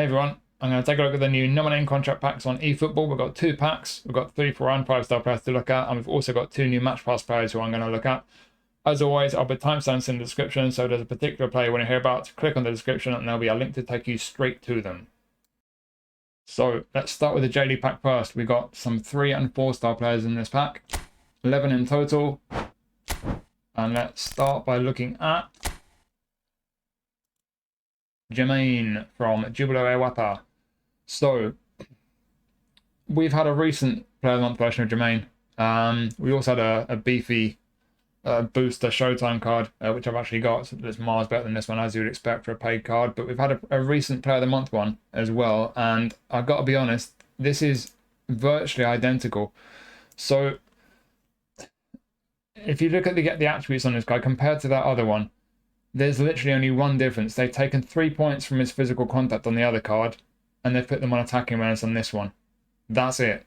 Hey everyone, I'm going to take a look at the new nominating contract packs on eFootball. We've got 2 packs. We've got 3, 4 and 5 star players to look at, and we've also got 2 new match pass players who I'm going to look at. As always, I'll put timestamps in the description, so if there's a particular player you want to hear about, click on the description and there'll be a link to take you straight to them. So let's start with the J-League pack first. We've got some 3 and 4 star players in this pack, 11 in total. And let's start by looking at Germain from Jubilo Iwata. So, we've had a recent Player of the Month version of Germain. We also had a beefy booster Showtime card, which I've actually got. So it's miles better than this one, as you would expect for a paid card. But we've had a recent Player of the Month one as well. And I've got to be honest, this is virtually identical. So, if you look at the attributes on this guy compared to that other one, there's literally only one difference. They've taken 3 points from his physical contact on the other card, and they've put them on attacking awareness on this one. That's it.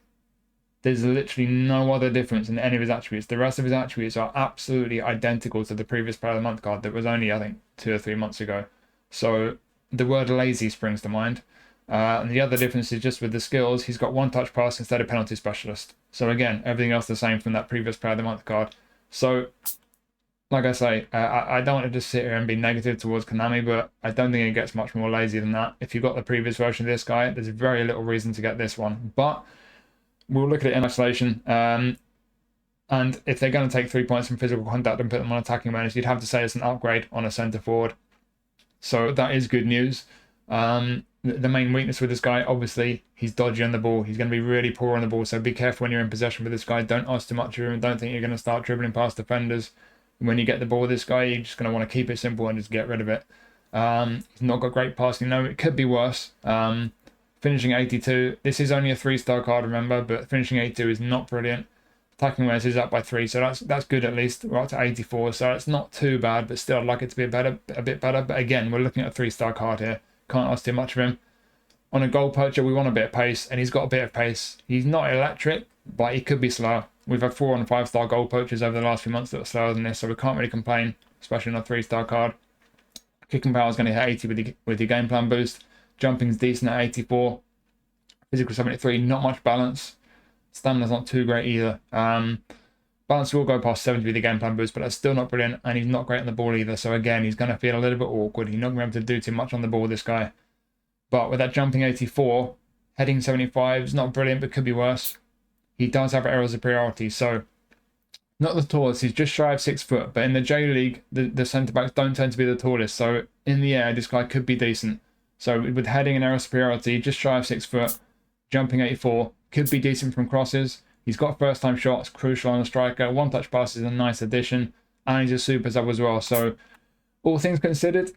There's literally no other difference in any of his attributes. The rest of his attributes are absolutely identical to the previous Player of the Month card that was only, I think, 2 or 3 months ago. So the word lazy springs to mind. And the other difference is just with the skills. He's got one touch pass instead of penalty specialist. So again, everything else the same from that previous Player of the Month card. So, like I say, I don't want to just sit here and be negative towards Konami, but I don't think it gets much more lazy than that. If you've got the previous version of this guy, there's very little reason to get this one. But we'll look at it in isolation. And if they're going to take 3 points from physical contact and put them on attacking awareness, you'd have to say it's an upgrade on a centre forward. So that is good news. The main weakness with this guy, obviously, he's dodgy on the ball. He's going to be really poor on the ball. So be careful when you're in possession with this guy. Don't ask too much of him. Don't think you're going to start dribbling past defenders. When you get the ball with this guy, you're just going to want to keep it simple and just get rid of it. He's not got great passing. No, it could be worse. Finishing 82. This is only a 3-star card, remember, but finishing 82 is not brilliant. Attacking awareness is up by 3, so that's good at least. We're up to 84, so it's not too bad, but still I'd like it to be a bit better. But again, we're looking at a 3-star card here. Can't ask too much of him. On a goal poacher, we want a bit of pace, and he's got a bit of pace. He's not electric, but he could be slower. We've had 4 and 5-star goal poachers over the last few months that are slower than this, so we can't really complain, especially on a 3-star card. Kicking power is going to hit 80 with your game plan boost. Jumping's decent at 84. Physical 73, not much balance. Stamina's not too great either. Balance will go past 70 with the game plan boost, but that's still not brilliant, and he's not great on the ball either. So again, he's going to feel a little bit awkward. He's not going to be able to do too much on the ball, this guy. But with that jumping 84, heading 75 is not brilliant, but could be worse. He does have aerial superiority, so not the tallest. He's just shy of 6 foot, but in the J-League, the centre-backs don't tend to be the tallest. So in the air, this guy could be decent. So with heading and aerial superiority, just shy of 6 foot, jumping 84, could be decent from crosses. He's got first-time shots, crucial on a striker. One-touch pass is a nice addition, and he's a super sub as well. So all things considered,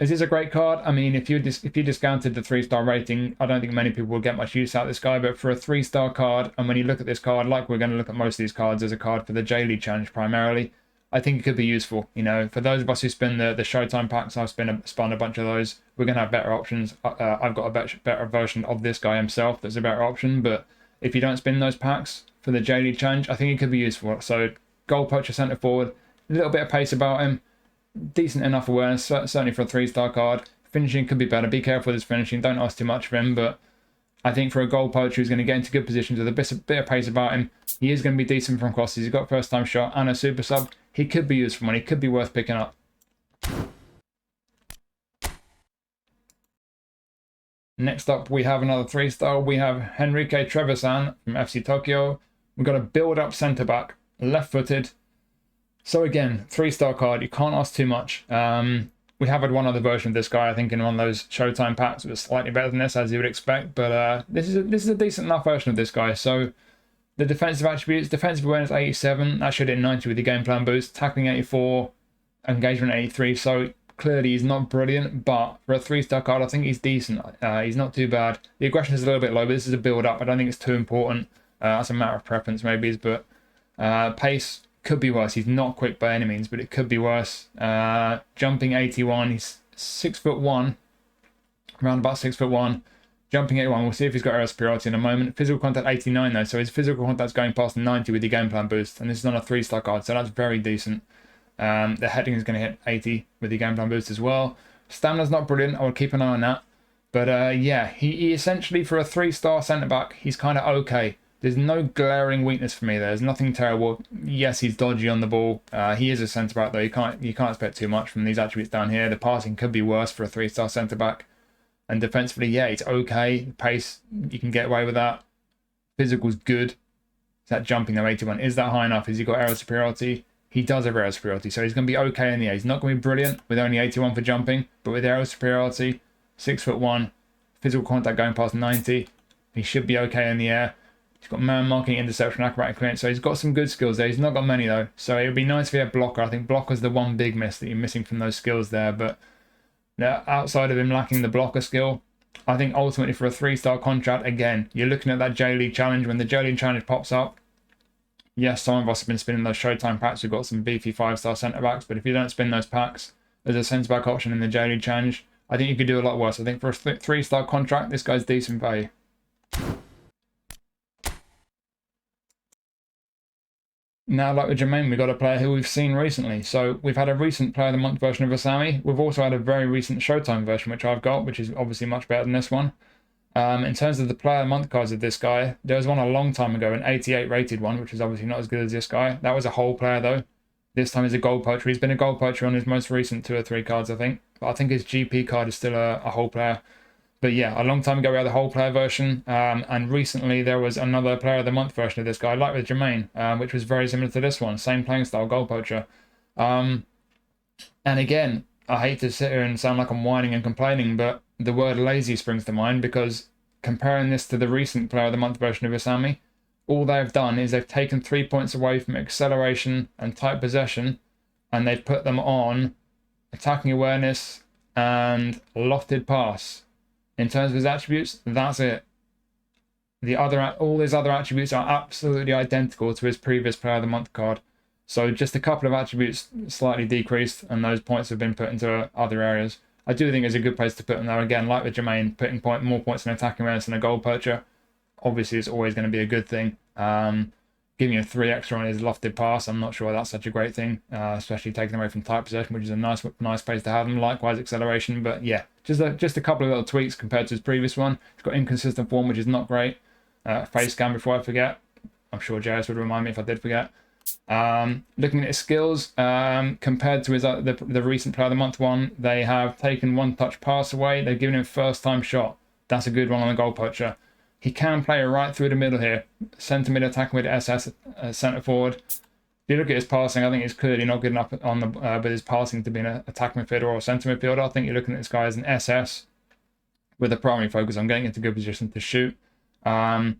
is this a great card? I mean, if you discounted the 3-star rating, I don't think many people will get much use out of this guy. But for a 3-star card, and when you look at this card, like we're going to look at most of these cards as a card for the J-League Challenge primarily, I think it could be useful. You know, for those of us who spin the Showtime packs, I've spun a bunch of those. We're going to have better options. I've got a better version of this guy himself that's a better option. But if you don't spin those packs for the J-League Challenge, I think it could be useful. So goal poacher centre forward, a little bit of pace about him. Decent enough awareness, certainly for a 3-star card. Finishing could be better. Be careful with his finishing. Don't ask too much of him, but I think for a goal poacher who's going to get into good positions with a bit of pace about him, he is going to be decent from crosses. He's got first-time shot and a super sub. He could be used for money. Could be worth picking up. Next up, we have another 3-star. We have Henrique Trevisan from FC Tokyo. We've got a build-up centre-back, left-footed. So again, 3-star card, you can't ask too much. We have had one other version of this guy, I think, in one of those Showtime packs. It was slightly better than this, as you would expect. But this is a decent enough version of this guy. So the defensive attributes, defensive awareness 87, that should hit 90 with the game plan boost. Tackling 84, engagement 83. So clearly he's not brilliant, but for a 3-star card, I think he's decent. He's not too bad. The aggression is a little bit low, but this is a build-up. I don't think it's too important. That's a matter of preference, maybe. But pace could be worse. He's not quick by any means, but it could be worse. Jumping 81, he's 6'1", around about 6'1". Jumping 81, we'll see if he's got aerial superiority in a moment. Physical contact 89 though, so his physical contact's going past 90 with the game plan boost, and this is on a 3-star card, so that's very decent. The heading is going to hit 80 with the game plan boost as well. Stamina's not brilliant. I would keep an eye on that. But yeah, he essentially, for a 3-star centre-back, he's kind of okay. There's no glaring weakness for me there. There's nothing terrible. Yes, he's dodgy on the ball. He is a centre-back, though. You can't expect too much from these attributes down here. The passing could be worse for a 3-star centre-back. And defensively, yeah, it's okay. Pace, you can get away with that. Physical's good. Is that jumping though, 81? Is that high enough? Has he got aerial superiority? He does have aerial superiority, so he's going to be okay in the air. He's not going to be brilliant with only 81 for jumping, but with aerial superiority, 6'1", physical contact going past 90, he should be okay in the air. He's got man marking, interception, acrobatic clearance, so he's got some good skills there. He's not got many though, so it would be nice if he had blocker. I think blocker's the one big miss that you're missing from those skills there, but outside of him lacking the blocker skill, I think ultimately for a 3-star contract, again, you're looking at that J-League challenge. When the J-League challenge pops up, yes, some of us have been spinning those Showtime packs. We've got some beefy 5-star centre-backs, but if you don't spin those packs as a centre-back option in the J-League challenge, I think you could do a lot worse. I think for a 3-star contract, this guy's decent value. Now, like with Germain, we've got a player who we've seen recently. So we've had a recent Player of the Month version of Usami. We've also had a very recent Showtime version, which I've got, which is obviously much better than this one. In terms of the Player of the Month cards of this guy, there was one a long time ago, an 88 rated one, which is obviously not as good as this guy. That was a whole player, though. This time he's a goal poacher. He's been a goal poacher on his most recent 2 or 3 cards, I think. But I think his GP card is still a whole player. But yeah, a long time ago we had the whole player version, and recently there was another Player of the Month version of this guy, like with Germain, which was very similar to this one, same playing style, goal poacher. And again, I hate to sit here and sound like I'm whining and complaining, but the word lazy springs to mind, because comparing this to the recent Player of the Month version of Usami, all they've done is they've taken 3 points away from acceleration and tight possession, and they've put them on attacking awareness and lofted pass. In terms of his attributes, that's it. All his other attributes are absolutely identical to his previous Player of the Month card. So just a couple of attributes slightly decreased, and those points have been put into other areas. I do think it's a good place to put them there. Again, like with Germain, putting more points in attacking awareness than a goal poacher, obviously it's always going to be a good thing. Giving him 3 extra on his lofted pass, I'm not sure that's such a great thing, especially taking away from tight possession, which is a nice place to have him. Likewise, acceleration, but yeah, just a couple of little tweaks compared to his previous one. He's got inconsistent form, which is not great. Face scan before I forget. I'm sure JS would remind me if I did forget. Looking at his skills, compared to his the recent Player of the Month one, they have taken 1-touch pass away. They've given him first time shot. That's a good one on the goal poacher. He can play right through the middle here. Centre mid, attacking mid, SS, centre forward. If you look at his passing, I think it's clearly not good enough on the with his passing to be an attacking midfielder or a centre midfielder. I think you're looking at this guy as an SS with a primary focus on getting into good position to shoot, or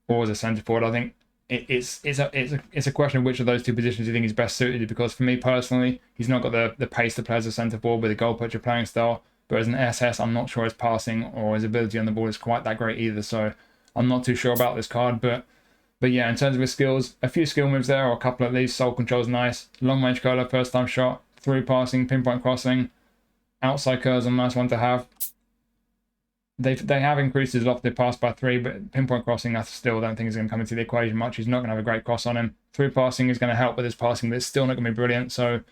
as a centre forward. I think it's a question of which of those 2 positions you think is best suited. Because for me personally, he's not got the pace to play as a centre forward with a goal poacher playing style. But as an SS, I'm not sure his passing or his ability on the ball is quite that great either. So I'm not too sure about this card, but yeah, in terms of his skills, a few skill moves there, or a couple at least. Soul control's nice. Long range curler, first time shot, through passing, pinpoint crossing, outside curls, a nice one to have. They have increased his lofted pass by 3, but pinpoint crossing, I still don't think is going to come into the equation much. He's not going to have a great cross on him. Through passing is going to help with his passing, but it's still not going to be brilliant. So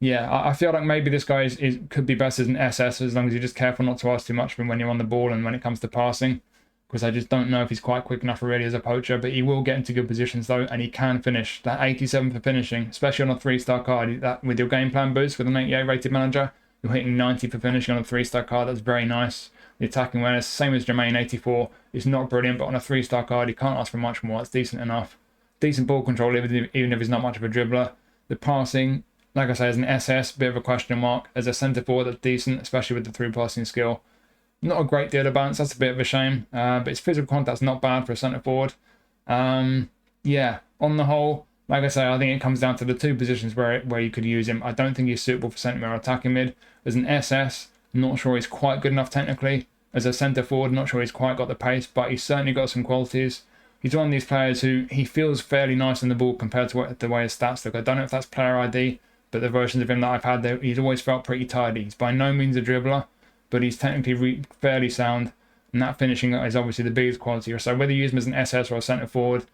yeah, I feel like maybe this guy could be best as an SS, as long as you're just careful not to ask too much of him when you're on the ball and when it comes to passing. Because I just don't know if he's quite quick enough really as a poacher, but he will get into good positions though, and he can finish. That 87 for finishing, especially on a 3-star card, that with your game plan boost with an 88 rated manager, you're hitting 90 for finishing on a 3-star card. That's very nice. The attacking awareness, same as Germain, 84. It's not brilliant, but on a 3-star card, you can't ask for much more. It's decent enough. Decent ball control, even if he's not much of a dribbler. The passing, like I say, as an SS, bit of a question mark. As a centre forward, that's decent, especially with the through passing skill. Not a great deal of balance, that's a bit of a shame. But his physical contact's not bad for a centre forward. Yeah, on the whole, like I say, I think it comes down to the 2 positions where you could use him. I don't think he's suitable for centre mid or attacking mid. As an SS, not sure he's quite good enough technically. As a centre forward, not sure he's quite got the pace, but he's certainly got some qualities. He's one of these players who he feels fairly nice on the ball compared to the way his stats look. I don't know if that's player ID, but the versions of him that I've had, he's always felt pretty tidy. He's by no means a dribbler, but he's technically fairly sound, and that finishing is obviously the biggest quality. So whether you use him as an SS or a centre forward,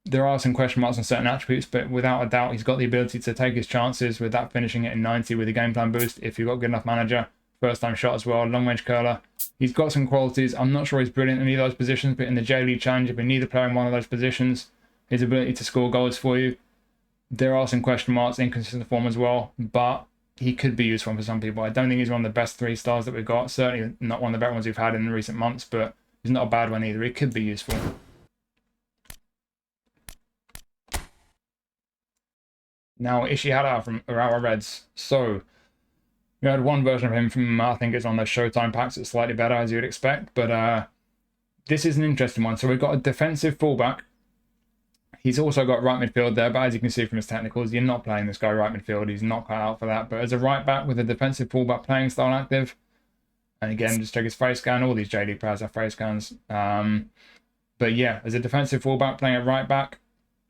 there are some question marks on certain attributes, but without a doubt, he's got the ability to take his chances with that finishing at 90 with a game plan boost if you've got a good enough manager. First time shot as well, long range curler. He's got some qualities. I'm not sure he's brilliant in either of those positions, but in the J-League Challenge, if we need to play in one of those positions, his ability to score goals for you, there are some question marks, inconsistent form as well, but he could be useful for some people. I don't think he's one of the best 3 stars that we've got. Certainly not one of the better ones we've had in recent months, but he's not a bad one either. He could be useful. Now, Ishihara from Urawa Reds. So, we had one version of him from, I think it's on the Showtime packs. It's slightly better, as you would expect, but this is an interesting one. So, we've got a defensive fullback. He's also got right midfield there, but as you can see from his technicals, you're not playing this guy right midfield. He's not cut out for that. But as a right back with a defensive fullback playing style active, and again, just check his face scan. All these J-League players have face scans. But yeah, as a defensive fullback playing at right back,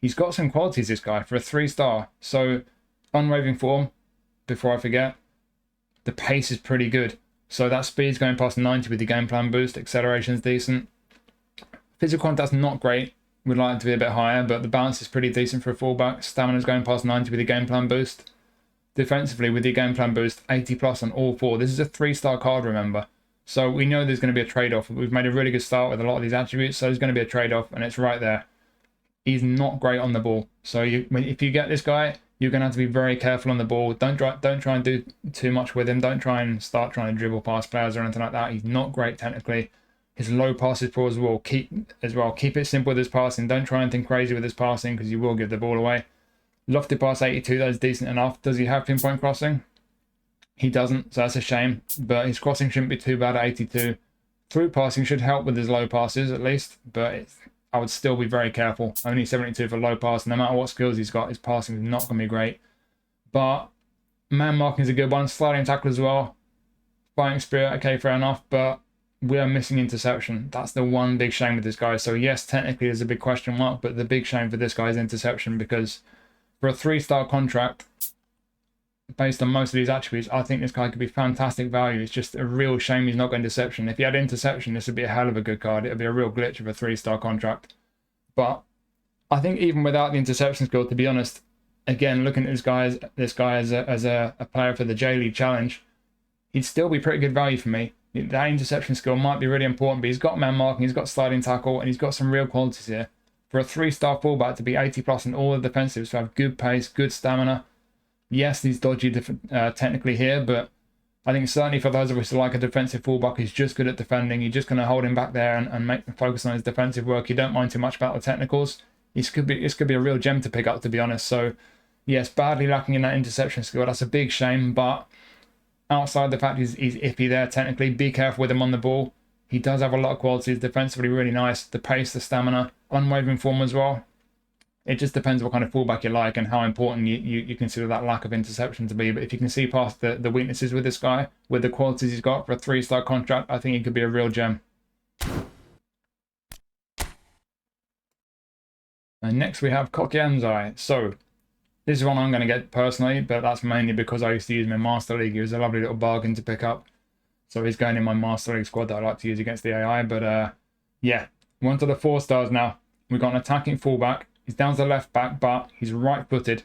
he's got some qualities, this guy, for a 3-star. So, unwavering form, before I forget, the pace is pretty good. So that speed's going past 90 with the game plan boost. Acceleration's decent. Physical contact's not great. We'd like it to be a bit higher, but the balance is pretty decent for a fullback. Stamina's going past 90 with the game plan boost. Defensively, with the game plan boost, 80 plus on all 4. This is a 3-star card, remember. So we know there's going to be a trade-off. We've made a really good start with a lot of these attributes, so there's going to be a trade-off, and it's right there. He's not great on the ball. So if you get this guy, you're going to have to be very careful on the ball. Don't try and do too much with him. Don't try and start trying to dribble past players or anything like that. He's not great technically. His low pass is poor as well. Keep it simple with his passing. Don't try anything crazy with his passing because you will give the ball away. Lofted pass 82, that's decent enough. Does he have pinpoint crossing? He doesn't, so that's a shame. But his crossing shouldn't be too bad at 82. Through passing should help with his low passes at least, but I would still be very careful. Only 72 for low pass. No matter what skills he's got, his passing is not going to be great. But man marking is a good one. Sliding tackle as well. Fighting spirit, okay, fair enough, but we are missing interception. That's the one big shame with this guy. So yes, technically there's a big question mark, but the big shame for this guy is interception, because for a 3-star contract, based on most of these attributes, I think this guy could be fantastic value. It's just a real shame he's not got interception. If he had interception, this would be a hell of a good card. It would be a real glitch of a 3-star contract. But I think even without the interception skill, to be honest, again, looking at this guy as a player for the J-League Challenge, he'd still be pretty good value for me. That interception skill might be really important, but he's got man marking, he's got sliding tackle, and he's got some real qualities here. For a 3-star fullback to be 80 plus in all the defensives, to have good pace, good stamina. Yes, he's dodgy technically here, but I think certainly for those of us who like a defensive fullback who's just good at defending, you're just going to hold him back there and make him focus on his defensive work. You don't mind too much about the technicals. This could be a real gem to pick up, to be honest. So yes, badly lacking in that interception skill. That's a big shame, but outside the fact he's iffy there technically, be careful with him on the ball. He does have a lot of qualities. Defensively really nice. The pace, the stamina, unwavering form as well. It just depends what kind of fullback you like and how important you consider that lack of interception to be. But if you can see past the weaknesses with this guy, with the qualities he's got for a 3-star contract, I think he could be a real gem. And next we have Anzai. So this is one I'm going to get personally, but that's mainly because I used to use him in Master League. He was a lovely little bargain to pick up. So he's going in my Master League squad that I like to use against the AI. But yeah, we're on to the 4 stars now. We've got an attacking fullback. He's down to the left back, but he's right-footed.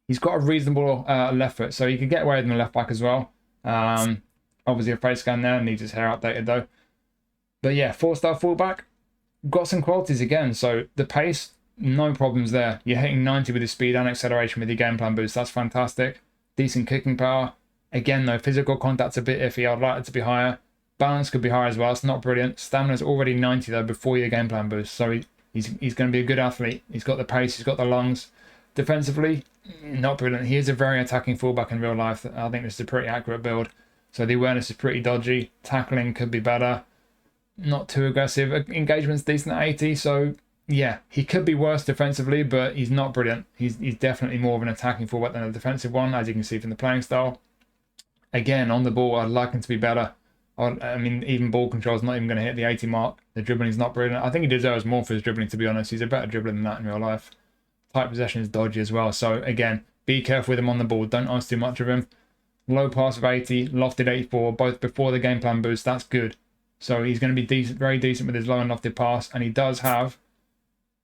He's got a reasonable left foot, so he could get away with the left back as well. Obviously a face scan there, needs his hair updated though. But yeah, 4-star fullback. Got some qualities again. So the pace, no problems there. You're hitting 90 with his speed and acceleration with your game plan boost. That's fantastic. Decent kicking power. Again though, physical contact's a bit iffy. I'd like it to be higher. Balance could be higher as well. It's not brilliant. Stamina's already 90 though before your game plan boost. So he's going to be a good athlete. He's got the pace. He's got the lungs. Defensively, not brilliant. He is a very attacking fullback in real life. I think this is a pretty accurate build. So the awareness is pretty dodgy. Tackling could be better. Not too aggressive. Engagement's decent at 80. So yeah, he could be worse defensively, but he's not brilliant. He's definitely more of an attacking fullback than a defensive one, as you can see from the playing style. Again, on the ball, I'd like him to be better. I mean, even ball control is not even going to hit the 80 mark. The dribbling is not brilliant. I think he deserves more for his dribbling, to be honest. He's a better dribbler than that in real life. Tight possession is dodgy as well. So again, be careful with him on the ball. Don't ask too much of him. Low pass of 80, lofted 84, both before the game plan boost. That's good. So he's going to be decent, very decent with his low and lofted pass. And he does have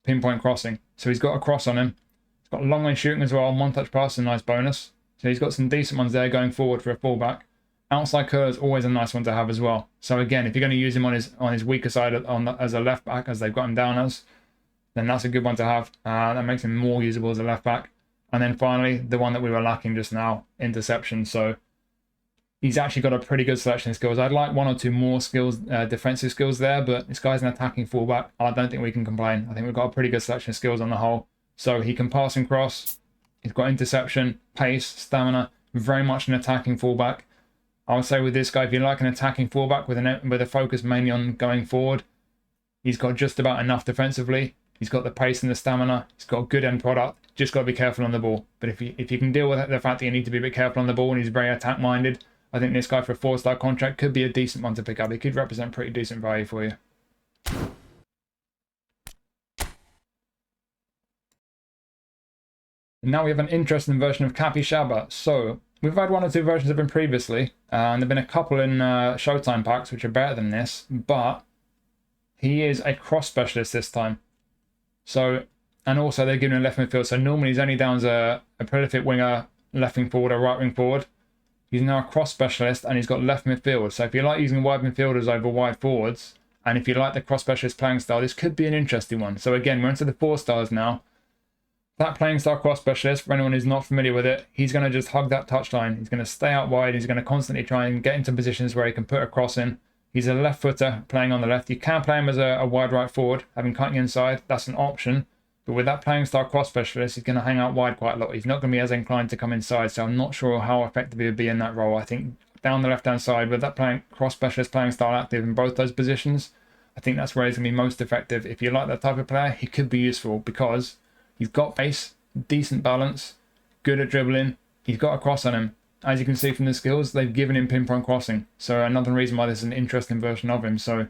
pinpoint crossing. So he's got a cross on him. He's got long range shooting as well. One touch pass, a nice bonus. So he's got some decent ones there going forward for a fullback. Outside curler is always a nice one to have as well. So again, if you're going to use him on his weaker side as a left back, as they've got him down as, then that's a good one to have. That makes him more usable as a left back. And then finally, the one that we were lacking just now, interception. So he's actually got a pretty good selection of skills. I'd like 1 or 2 more skills, defensive skills there, but this guy's an attacking fullback. I don't think we can complain. I think we've got a pretty good selection of skills on the whole. So he can pass and cross. He's got interception, pace, stamina, very much an attacking fullback. I would say with this guy, if you like an attacking fullback with a focus mainly on going forward, he's got just about enough defensively. He's got the pace and the stamina. He's got a good end product. Just got to be careful on the ball. But if you can deal with the fact that you need to be a bit careful on the ball and he's very attack-minded, I think this guy for a 4-star contract could be a decent one to pick up. He could represent pretty decent value for you. And now we have an interesting version of Capixaba. So we've had 1 or 2 versions of him previously, and there've been a couple in Showtime packs which are better than this, but he is a cross specialist this time. So, and also they're giving him left midfield. So normally he's only down as a prolific winger, left wing forward or right wing forward. He's now a cross specialist and he's got left midfield. So if you like using wide midfielders over wide forwards, and if you like the cross specialist playing style, this could be an interesting one. So again, we're into the 4 stars now. That playing style cross specialist, for anyone who's not familiar with it, he's going to just hug that touchline. He's going to stay out wide. He's going to constantly try and get into positions where he can put a cross in. He's a left footer playing on the left. You can play him as a wide right forward, having cutting inside. That's an option. But with that playing style cross specialist, he's going to hang out wide quite a lot. He's not going to be as inclined to come inside. So I'm not sure how effective he would be in that role. I think down the left-hand side, with that cross specialist playing style active in both those positions, I think that's where he's going to be most effective. If you like that type of player, he could be useful because he's got pace, decent balance, good at dribbling. He's got a cross on him. As you can see from the skills, they've given him pinpoint crossing. So another reason why this is an interesting version of him. So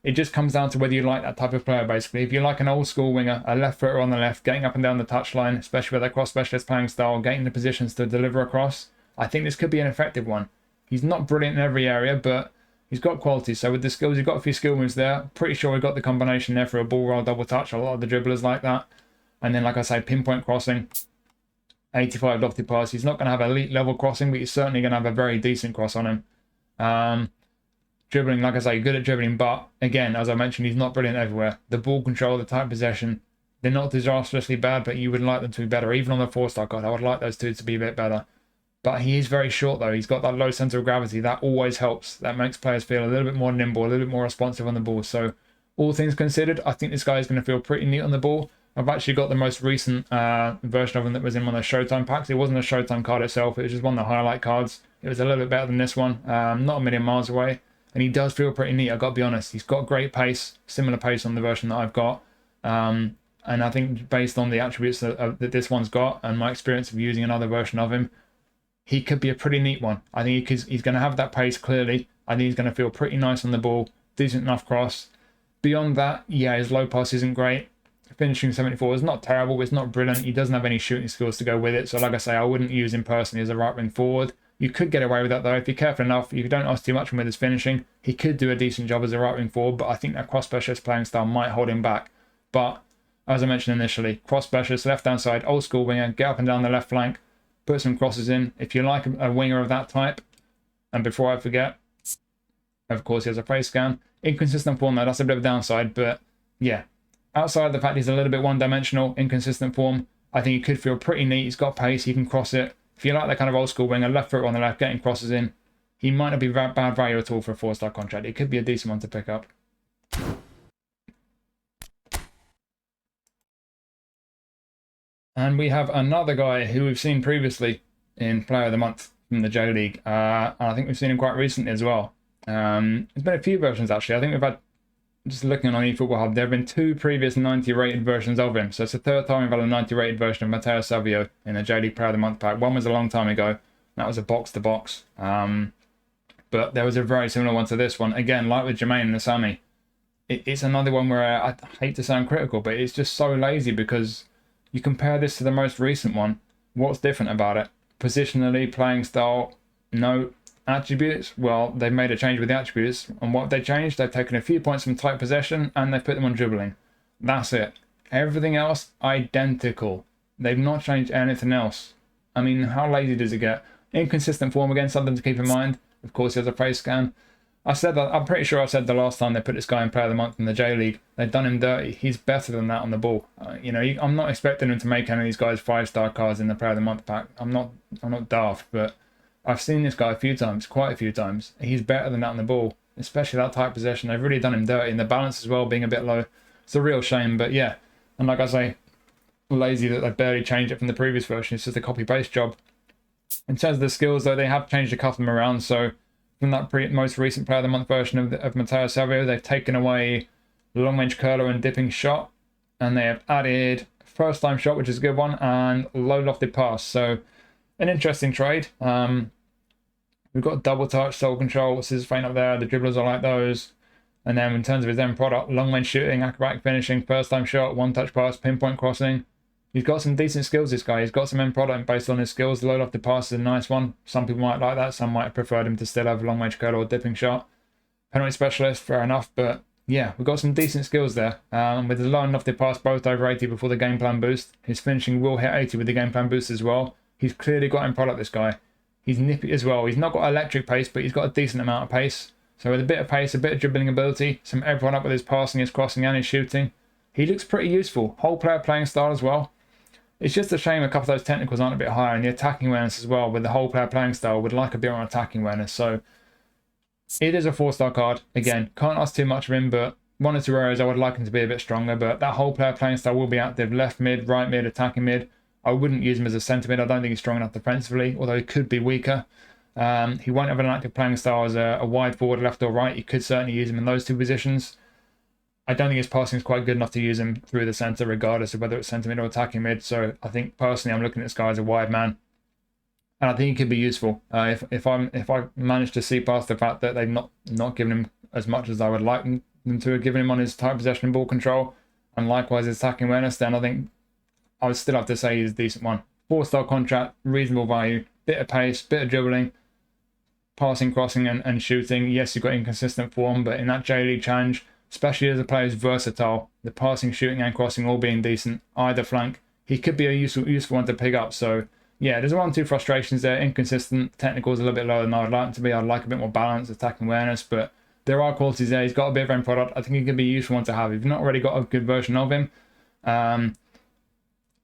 it just comes down to whether you like that type of player, basically. If you like an old school winger, a left footer on the left, getting up and down the touchline, especially with that cross specialist playing style, getting the positions to deliver across, I think this could be an effective one. He's not brilliant in every area, but he's got quality. So with the skills, he's got a few skill moves there. Pretty sure we've got the combination there for a ball roll double touch. A lot of the dribblers like that. And then, like I say, pinpoint crossing. 85 lofty pass. He's not going to have elite level crossing, but he's certainly going to have a very decent cross on him. Dribbling, like I say, good at dribbling, but again, as I mentioned, he's not brilliant everywhere. The ball control, the tight possession, they're not disastrously bad, but you would like them to be better. Even on the 4-star card, I would like those two to be a bit better. But he is very short, though. He's got that low center of gravity. That always helps. That makes players feel a little bit more nimble, a little bit more responsive on the ball. So all things considered, I think this guy is going to feel pretty neat on the ball. I've actually got the most recent version of him that was in one of the Showtime packs. It wasn't a Showtime card itself. It was just one of the highlight cards. It was a little bit better than this one. Not a million miles away. And he does feel pretty neat, I've got to be honest. He's got great pace, similar pace on the version that I've got. And I think based on the attributes that this one's got and my experience of using another version of him, he could be a pretty neat one. I think he's going to have that pace clearly. I think he's going to feel pretty nice on the ball, decent enough cross. Beyond that, yeah, his low pass isn't great. Finishing 74 is not terrible, but it's not brilliant. He doesn't have any shooting skills to go with it. So like I say, I wouldn't use him personally as a right wing forward. You could get away with that though if you're careful enough. If you don't ask too much with his finishing, he could do a decent job as a right wing forward, but I think that cross specialist playing style might hold him back. But as I mentioned initially, cross specialist, left hand side, old school winger, get up and down the left flank, put some crosses in. If you like a winger of that type, and before I forget, of course he has a face scan. Inconsistent form though, that's a bit of a downside, but yeah. Outside of the fact he's a little bit one-dimensional, inconsistent form, I think he could feel pretty neat. He's got pace, he can cross it. If you like that kind of old school winger, left foot on the left, getting crosses in, he might not be bad value at all for a 4-star contract. It could be a decent one to pick up. And we have another guy who we've seen previously in Player of the Month from the J-League. And I think we've seen him quite recently as well. There's been a few versions actually. I think we've had, just looking on eFootball Hub, there have been 2 previous 90 rated versions of him. So it's the 3rd time we've had a 90 rated version of Matheus Sávio in the J-League Player of the Month pack. One was a long time ago. That was a box-to-box. But there was a very similar one to this one. Again, like with Germain and Usami, it's another one where I hate to sound critical, but it's just so lazy because you compare this to the most recent one. What's different about it? Positionally, playing style, no. Attributes, well, they've made a change with the attributes, and what they changed, they've taken a few points from tight possession and they've put them on dribbling. That's it. Everything else, identical. They've not changed anything else. I mean, how lazy does it get? Inconsistent form again, something to keep in mind. Of course, he has a face scan. I said that, I'm pretty sure I said the last time they put this guy in Player of the Month in the J-League, they've done him dirty. He's better than that on the ball. I'm not expecting him to make any of these guys 5-star cards in the Player of the Month pack. I'm not daft, but I've seen this guy a few times, quite a few times. He's better than that on the ball, especially that tight possession. They've really done him dirty, and the balance as well being a bit low. It's a real shame, but yeah. And like I say, lazy that they barely changed it from the previous version. It's just a copy-paste job. In terms of the skills, though, they have changed a couple of them around, so from that most recent Player of the Month version of Matheus Sávio, they've taken away long-range curler and dipping shot, and they have added first-time shot, which is a good one, and low lofted pass. So an interesting trade. We've got double touch, soul control, scissors feint up there. The dribblers are like those. And then in terms of his end product, long-range shooting, acrobatic finishing, first-time shot, one-touch pass, pinpoint crossing. He's got some decent skills, this guy. He's got some end product based on his skills. The low lofted pass is a nice one. Some people might like that. Some might have preferred him to still have a long-range curl or dipping shot. Penalty specialist, fair enough. But yeah, we've got some decent skills there. With the low and lofted pass both over 80 before the game plan boost. His finishing will hit 80 with the game plan boost as well. He's clearly got end product, this guy. He's nippy as well. He's not got electric pace, but he's got a decent amount of pace. So with a bit of pace, a bit of dribbling ability, some end product with his passing, his crossing and his shooting. He looks pretty useful. Whole player playing style as well. It's just a shame a couple of those technicals aren't a bit higher, and the attacking awareness as well with the whole player playing style would like a bit more attacking awareness. So it is a 4-star card. Again, can't ask too much of him, but one or two areas I would like him to be a bit stronger. But that whole player playing style will be active. Left mid, right mid, attacking mid. I wouldn't use him as a centre mid. I don't think he's strong enough defensively, although he could be weaker. He won't have an active playing style as a wide forward, left or right. You could certainly use him in those two positions. I don't think his passing is quite good enough to use him through the centre, regardless of whether it's centre mid or attacking mid. So I think personally, I'm looking at this guy as a wide man, and I think he could be useful. If I manage to see past the fact that they've not given him as much as I would like them to have given him on his tight possession and ball control, and likewise his attacking awareness, then I think I would still have to say he's a decent one. 4-star contract, reasonable value, bit of pace, bit of dribbling, passing, crossing, and shooting. Yes, you've got inconsistent form, but in that J-League challenge, especially as a player who's versatile, the passing, shooting, and crossing all being decent, either flank, he could be a useful one to pick up. So yeah, there's 1 or 2 frustrations there. Inconsistent, technicals a little bit lower than I would like him to be. I'd like a bit more balance, attacking awareness, but there are qualities there. He's got a bit of end product. I think he could be a useful one to have. If you've not already got a good version of him,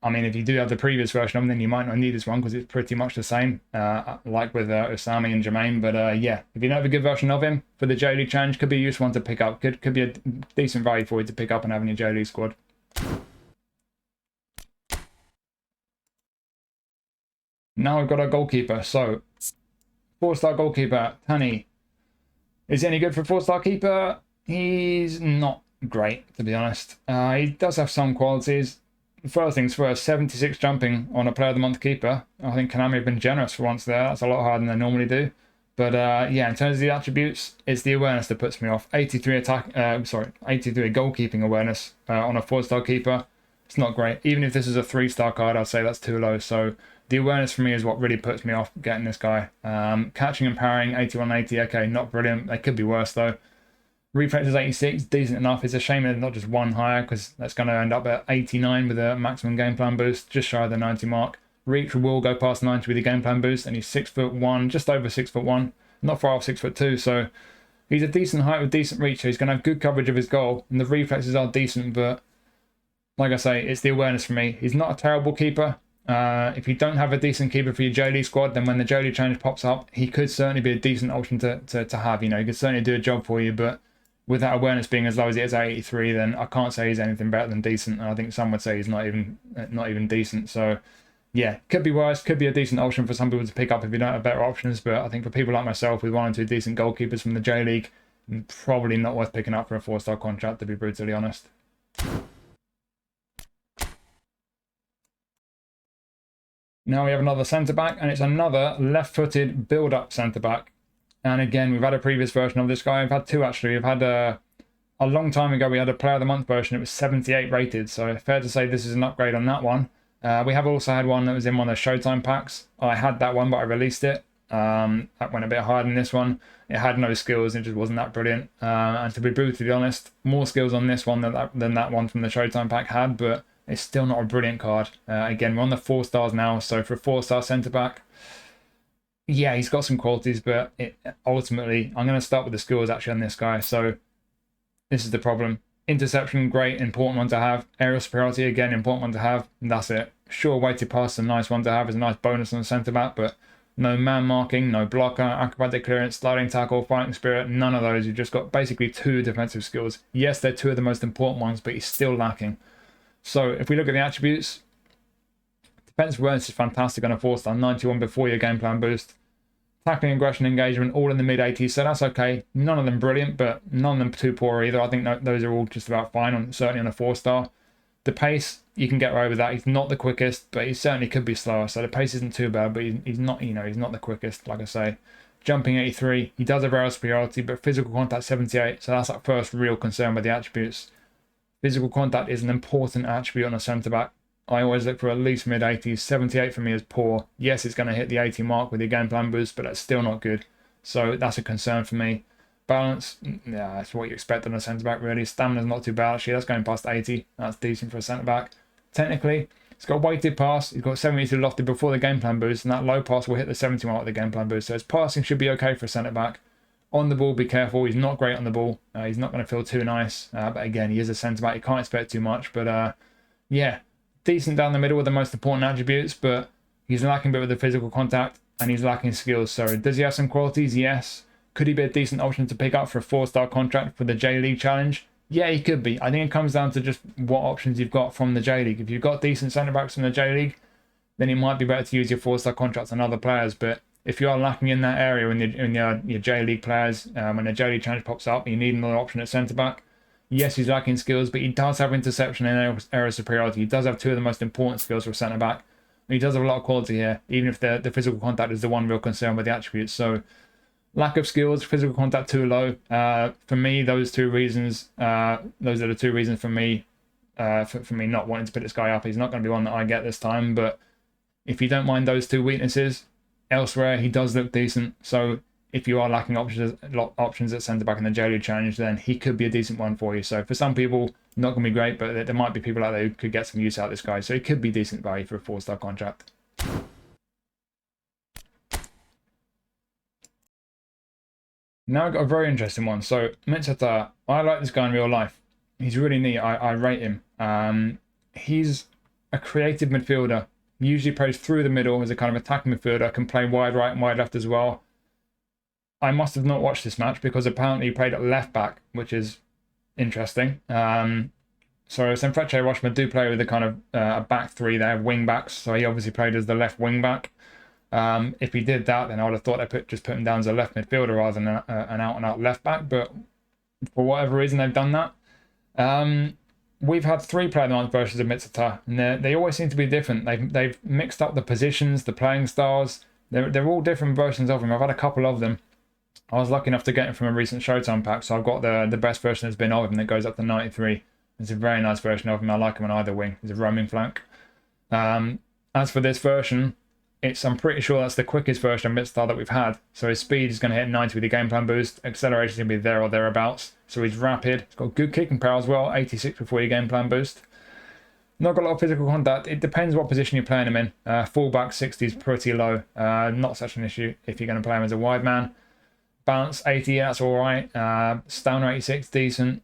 I mean, if you do have the previous version of him, then you might not need this one because it's pretty much the same, like with Usami and Germain. But yeah, if you don't have a good version of him for the J-League challenge, could be a useful one to pick up. Could be a decent value for you to pick up and have in your J-League squad. Now we've got our goalkeeper. So, 4-star goalkeeper, Tani. Is he any good for a 4-star keeper? He's not great, to be honest. He does have some qualities. First things first, 76 jumping on a Player of the Month keeper. I think Konami have been generous for once there. That's a lot harder than they normally do. But yeah, in terms of the attributes, it's the awareness that puts me off. 83 goalkeeping awareness on a 4-star keeper. It's not great. Even if this is a 3-star card, I'd say that's too low. So the awareness for me is what really puts me off getting this guy. Catching and parrying, 81-80. Okay, not brilliant. They could be worse though. Reflexes 86, decent enough. It's a shame they're not just one higher because that's going to end up at 89 with a maximum game plan boost, just shy of the 90 mark. Reach will go past 90 with the game plan boost, and he's 6'1", just over 6'1", not far off 6'2", so he's a decent height with decent reach, so he's going to have good coverage of his goal, and the reflexes are decent, but like I say, it's the awareness for me. He's not a terrible keeper. If you don't have a decent keeper for your J-League squad, then when the J-League challenge pops up, he could certainly be a decent option to have. You know, he could certainly do a job for you, but with that awareness being as low as it is at 83, then I can't say he's anything better than decent. And I think some would say he's not even decent. So yeah, could be worse, could be a decent option for some people to pick up if you don't have better options. But I think for people like myself with 1 or 2 decent goalkeepers from the J-League, probably not worth picking up for a 4-star contract, to be brutally honest. Now we have another centre-back, and it's another left-footed build-up centre-back. And again, we've had a previous version of this guy. We've had 2 actually. We've had a long time ago, we had a Player of the Month version. It was 78 rated, so fair to say this is an upgrade on that one. We have also had one that was in one of the Showtime packs. I had that one, but I released it. That went a bit higher than this one. It had no skills, it just wasn't that brilliant. And to be brutally honest, more skills on this one than that one from the Showtime pack had, but it's still not a brilliant card. Again, we're on the 4 stars now, so for a 4-star centre-back, yeah, he's got some qualities, but ultimately, I'm going to start with the skills actually on this guy. So this is the problem. Interception, great, important one to have. Aerial superiority, again, important one to have. And that's it. Sure, weighted pass, a nice one to have. Is a nice bonus on the centre back, but no man marking, no blocker, acrobatic clearance, sliding tackle, fighting spirit, none of those. You've just got basically 2 defensive skills. Yes, they're 2 of the most important ones, but he's still lacking. So if we look at the attributes, defensive awareness is fantastic on a 4-star, 91 before your game plan boost. Tackling, aggression, engagement, all in the mid-80s, so that's okay. None of them brilliant, but none of them too poor either. I think those are all just about fine, certainly on a 4-star. The pace, you can get away with that. He's not the quickest, but he certainly could be slower. So the pace isn't too bad, but he's not, he's not the quickest, like I say. Jumping 83, he does have aerial superiority, but physical contact 78. So that's that first real concern with the attributes. Physical contact is an important attribute on a centre back. I always look for at least mid-80s. 78 for me is poor. Yes, it's going to hit the 80 mark with your game plan boost, but that's still not good. So that's a concern for me. Balance, yeah, that's what you expect on a centre-back, really. Stamina's not too bad, actually. That's going past 80. That's decent for a centre-back. Technically, he's got weighted pass. He's got 72 lofted before the game plan boost, and that low pass will hit the 70 mark with the game plan boost. So his passing should be okay for a centre-back. On the ball, be careful. He's not great on the ball. He's not going to feel too nice. But again, he is a centre-back. You can't expect too much. But yeah, decent down the middle with the most important attributes, but he's lacking a bit with the physical contact, and he's lacking skills. So does he have some qualities? Yes. Could he be a decent option to pick up for a 4-star contract for the J-League challenge? Yeah, he could be. I think it comes down to just what options you've got from the J-League. If you've got decent centre-backs from the J-League, then it might be better to use your 4-star contracts on other players. But if you are lacking in that area in your J-League players, when the J-League challenge pops up, you need another option at centre-back. Yes, he's lacking skills, but he does have interception and aerial superiority. He does have 2 of the most important skills for a centre-back. He does have a lot of quality here, even if the physical contact is the one real concern with the attributes. So lack of skills, physical contact too low. For me, those 2 reasons, those are the 2 reasons for me, for me not wanting to put this guy up. He's not going to be one that I get this time, but if you don't mind those 2 weaknesses, elsewhere he does look decent. So if you are lacking options at centre-back in the J-League challenge, then he could be a decent one for you. So for some people, not going to be great, but there might be people out there who could get some use out of this guy. So it could be decent value for a 4-star contract. Now I've got a very interesting one. So Mitsuta, I like this guy in real life. He's really neat. I rate him. He's a creative midfielder. Usually plays through the middle as a kind of attacking midfielder. Can play wide right and wide left as well. I must have not watched this match because apparently he played at left back, which is interesting. So Senfrecce Hiroshima do play with a kind of a back 3 there, wing backs. So he obviously played as the left wing back. If he did that, then I would have thought they just put him down as a left midfielder rather than an out-and-out left back. But for whatever reason, they've done that. We've had 3 player of the month versions of Mitsuta, and they always seem to be different. They've mixed up the positions, the playing styles. They're all different versions of him. I've had a couple of them. I was lucky enough to get him from a recent Showtime pack, so I've got the best version that's been of him that goes up to 93. It's a very nice version of him. I like him on either wing. He's a roaming flank. As for this version, I'm pretty sure that's the quickest version of Mitsuta that we've had. So his speed is going to hit 90 with the game plan boost. Acceleration is going to be there or thereabouts. So he's rapid. He's got good kicking power as well. 86 before your game plan boost. Not got a lot of physical contact. It depends what position you're playing him in. Fullback 60 is pretty low. Not such an issue if you're going to play him as a wide man. Balance 80, that's all right. Stamina 86, decent.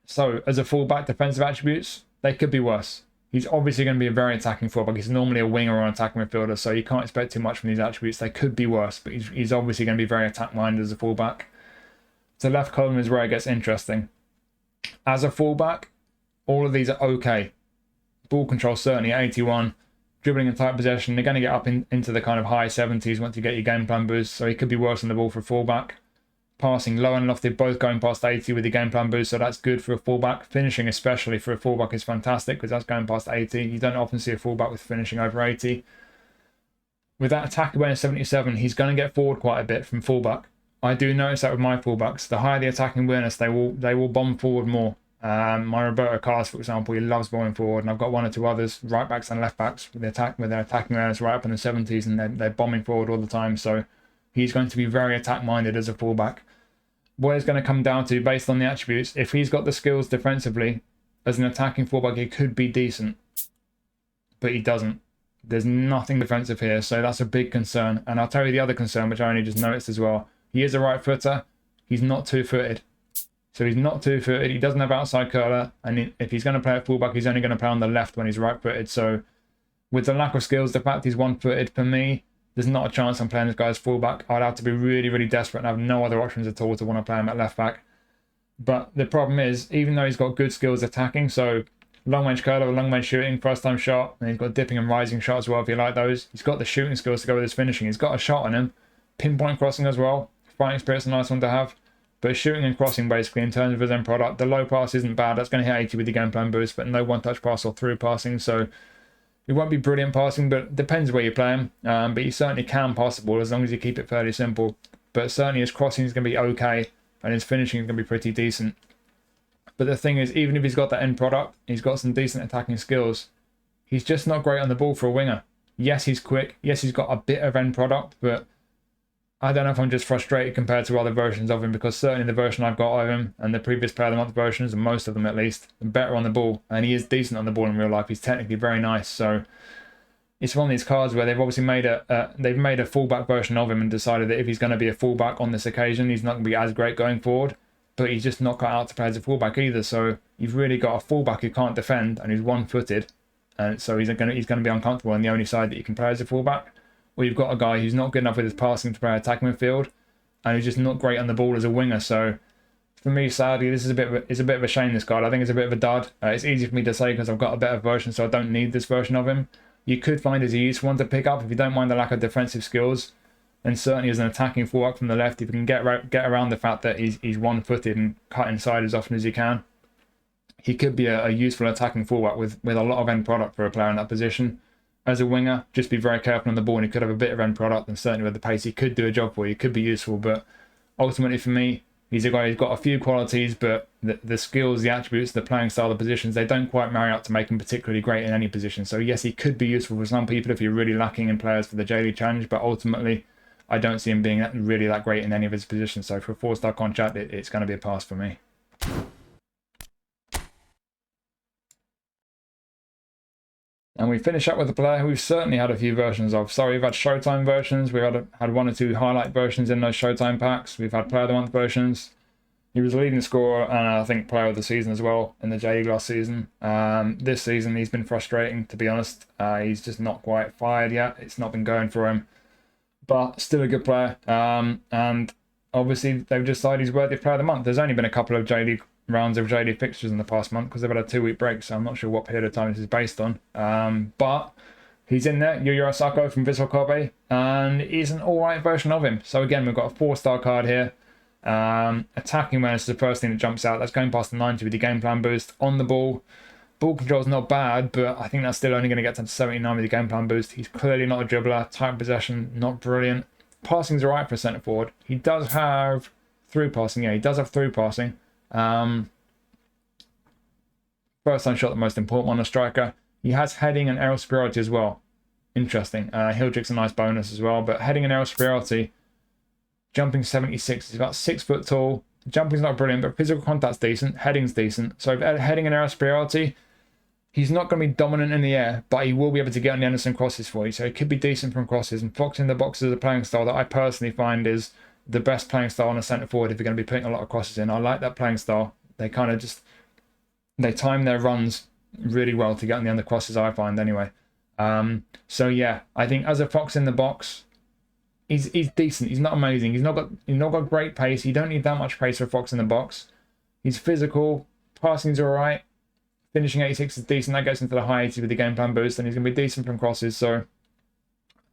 So as a fullback, defensive attributes, they could be worse. He's obviously going to be a very attacking fullback. He's normally a winger or an attacking midfielder, so you can't expect too much from these attributes. They could be worse, but he's obviously going to be very attack-minded as a fullback. The left column is where it gets interesting. As a fullback, all of these are okay. Ball control certainly 81. Dribbling and tight possession, they're going to get up into the kind of high 70s once you get your game plan boost, so he could be worse on the ball for a fullback. Passing low and lofted, both going past 80 with your game plan boost, so that's good for a fullback. Finishing, especially for a fullback, is fantastic because that's going past 80. You don't often see a fullback with finishing over 80. With that attack awareness 77, he's going to get forward quite a bit from fullback. I do notice that with my fullbacks. The higher the attacking awareness, they will bomb forward more. My Roberto Carlos, for example, he loves bombing forward, and I've got 1 or 2 others, right backs and left backs, with their attacking awareness right up in the 70s, and they're bombing forward all the time. So he's going to be very attack-minded as a fullback. What it's going to come down to, based on the attributes, if he's got the skills defensively, as an attacking fullback, he could be decent, but he doesn't. There's nothing defensive here, so that's a big concern. And I'll tell you the other concern, which I only just noticed as well. He is a right footer. He's not two-footed. So he's not two-footed. He doesn't have outside curler. And if he's going to play at fullback, he's only going to play on the left when he's right-footed. So with the lack of skills, the fact he's one-footed, for me, there's not a chance I'm playing this guy as fullback. I'd have to be really, really desperate and have no other options at all to want to play him at left-back. But the problem is, even though he's got good skills attacking, so long-range curler, long-range shooting, first-time shot, and he's got dipping and rising shot as well if you like those. He's got the shooting skills to go with his finishing. He's got a shot on him. Pinpoint crossing as well. Fighting spirit's a nice one to have. But shooting and crossing, basically, in terms of his end product, the low pass isn't bad. That's going to hit 80 with the game plan boost, but no one-touch pass or through passing. So it won't be brilliant passing, but it depends where you play him. But you certainly can pass the ball as long as you keep it fairly simple. But certainly his crossing is going to be okay, and his finishing is going to be pretty decent. But the thing is, even if he's got that end product, he's got some decent attacking skills, he's just not great on the ball for a winger. Yes, he's quick. Yes, he's got a bit of end product, but I don't know if I'm just frustrated compared to other versions of him, because certainly the version I've got of him and the previous Player of the Month versions, and most of them at least, are better on the ball. And he is decent on the ball in real life. He's technically very nice. So it's one of these cards where they've obviously made a fullback version of him and decided that if he's going to be a fullback on this occasion, he's not going to be as great going forward. But he's just not cut out to play as a fullback either. So you've really got a fullback who can't defend and who's one-footed, and so he's going to be uncomfortable on the only side that you can play as a fullback. Or you've got a guy who's not good enough with his passing to play attacking midfield, and who's just not great on the ball as a winger. So for me, sadly, this is a bit of a shame. This card, I think, it's a bit of a dud. It's easy for me to say because I've got a better version, so I don't need this version of him. You could find it a useful one to pick up if you don't mind the lack of defensive skills. And certainly as an attacking fullback from the left, if you can get around the fact that he's one-footed and cut inside as often as you can, he could be a useful attacking fullback with a lot of end product for a player in that position. As a winger, just be very careful on the ball, and he could have a bit of end product, and certainly with the pace, he could do a job for you. He could be useful, but ultimately for me, he's a guy who's got a few qualities, but the skills, the attributes, the playing style, the positions, they don't quite marry up to make him particularly great in any position. So yes, he could be useful for some people if you're really lacking in players for the J-League Challenge, but ultimately, I don't see him being really that great in any of his positions. So for a 4-star contract, it's going to be a pass for me. And we finish up with a player who we've certainly had a few versions of. So we've had Showtime versions. We've had one or two highlight versions in those Showtime packs. We've had Player of the Month versions. He was a leading scorer and I think Player of the Season as well in the J-League last season. This season, he's been frustrating, to be honest. He's just not quite fired yet. It's not been going for him. But still a good player, and obviously they've decided he's worthy of Player of the Month. There's only been a couple of J-League rounds of J-League fixtures in the past month because they've had a 2-week break, so I'm not sure what period of time this is based on. But he's in there, Osako from Vissel Kobe, and he's an alright version of him. So again, we've got a 4-star card here. Attacking awareness is the first thing that jumps out. That's going past the 90 with the game plan boost. On the ball, ball control is not bad, but I think that's still only going to get to 79 with the game plan boost. He's clearly not a dribbler. Tight possession, not brilliant. Passing's alright for a centre forward. He does have through passing. Yeah, he does have through passing. First time shot, the most important one, a striker. He has heading and aerial superiority as well. Interesting. Hildrick's a nice bonus as well, but heading and aerial superiority. Jumping 76. He's about 6 foot tall. Jumping's not brilliant, but physical contact's decent. Heading's decent. So heading and aerial superiority, he's not going to be dominant in the air, but he will be able to get on the end of some crosses for you. So he could be decent from crosses. And Fox in the box is a playing style that I personally find is the best playing style on a centre forward if you're going to be putting a lot of crosses in. I like that playing style. They kind of just, they time their runs really well to get on the end of crosses, I find anyway. So yeah, I think as a Fox in the box, he's decent. He's not amazing. He's not got great pace. You don't need that much pace for a Fox in the box. He's physical. Passing's alright. Finishing 86 is decent. That gets into the high 80s with the game plan boost, and he's going to be decent from crosses. So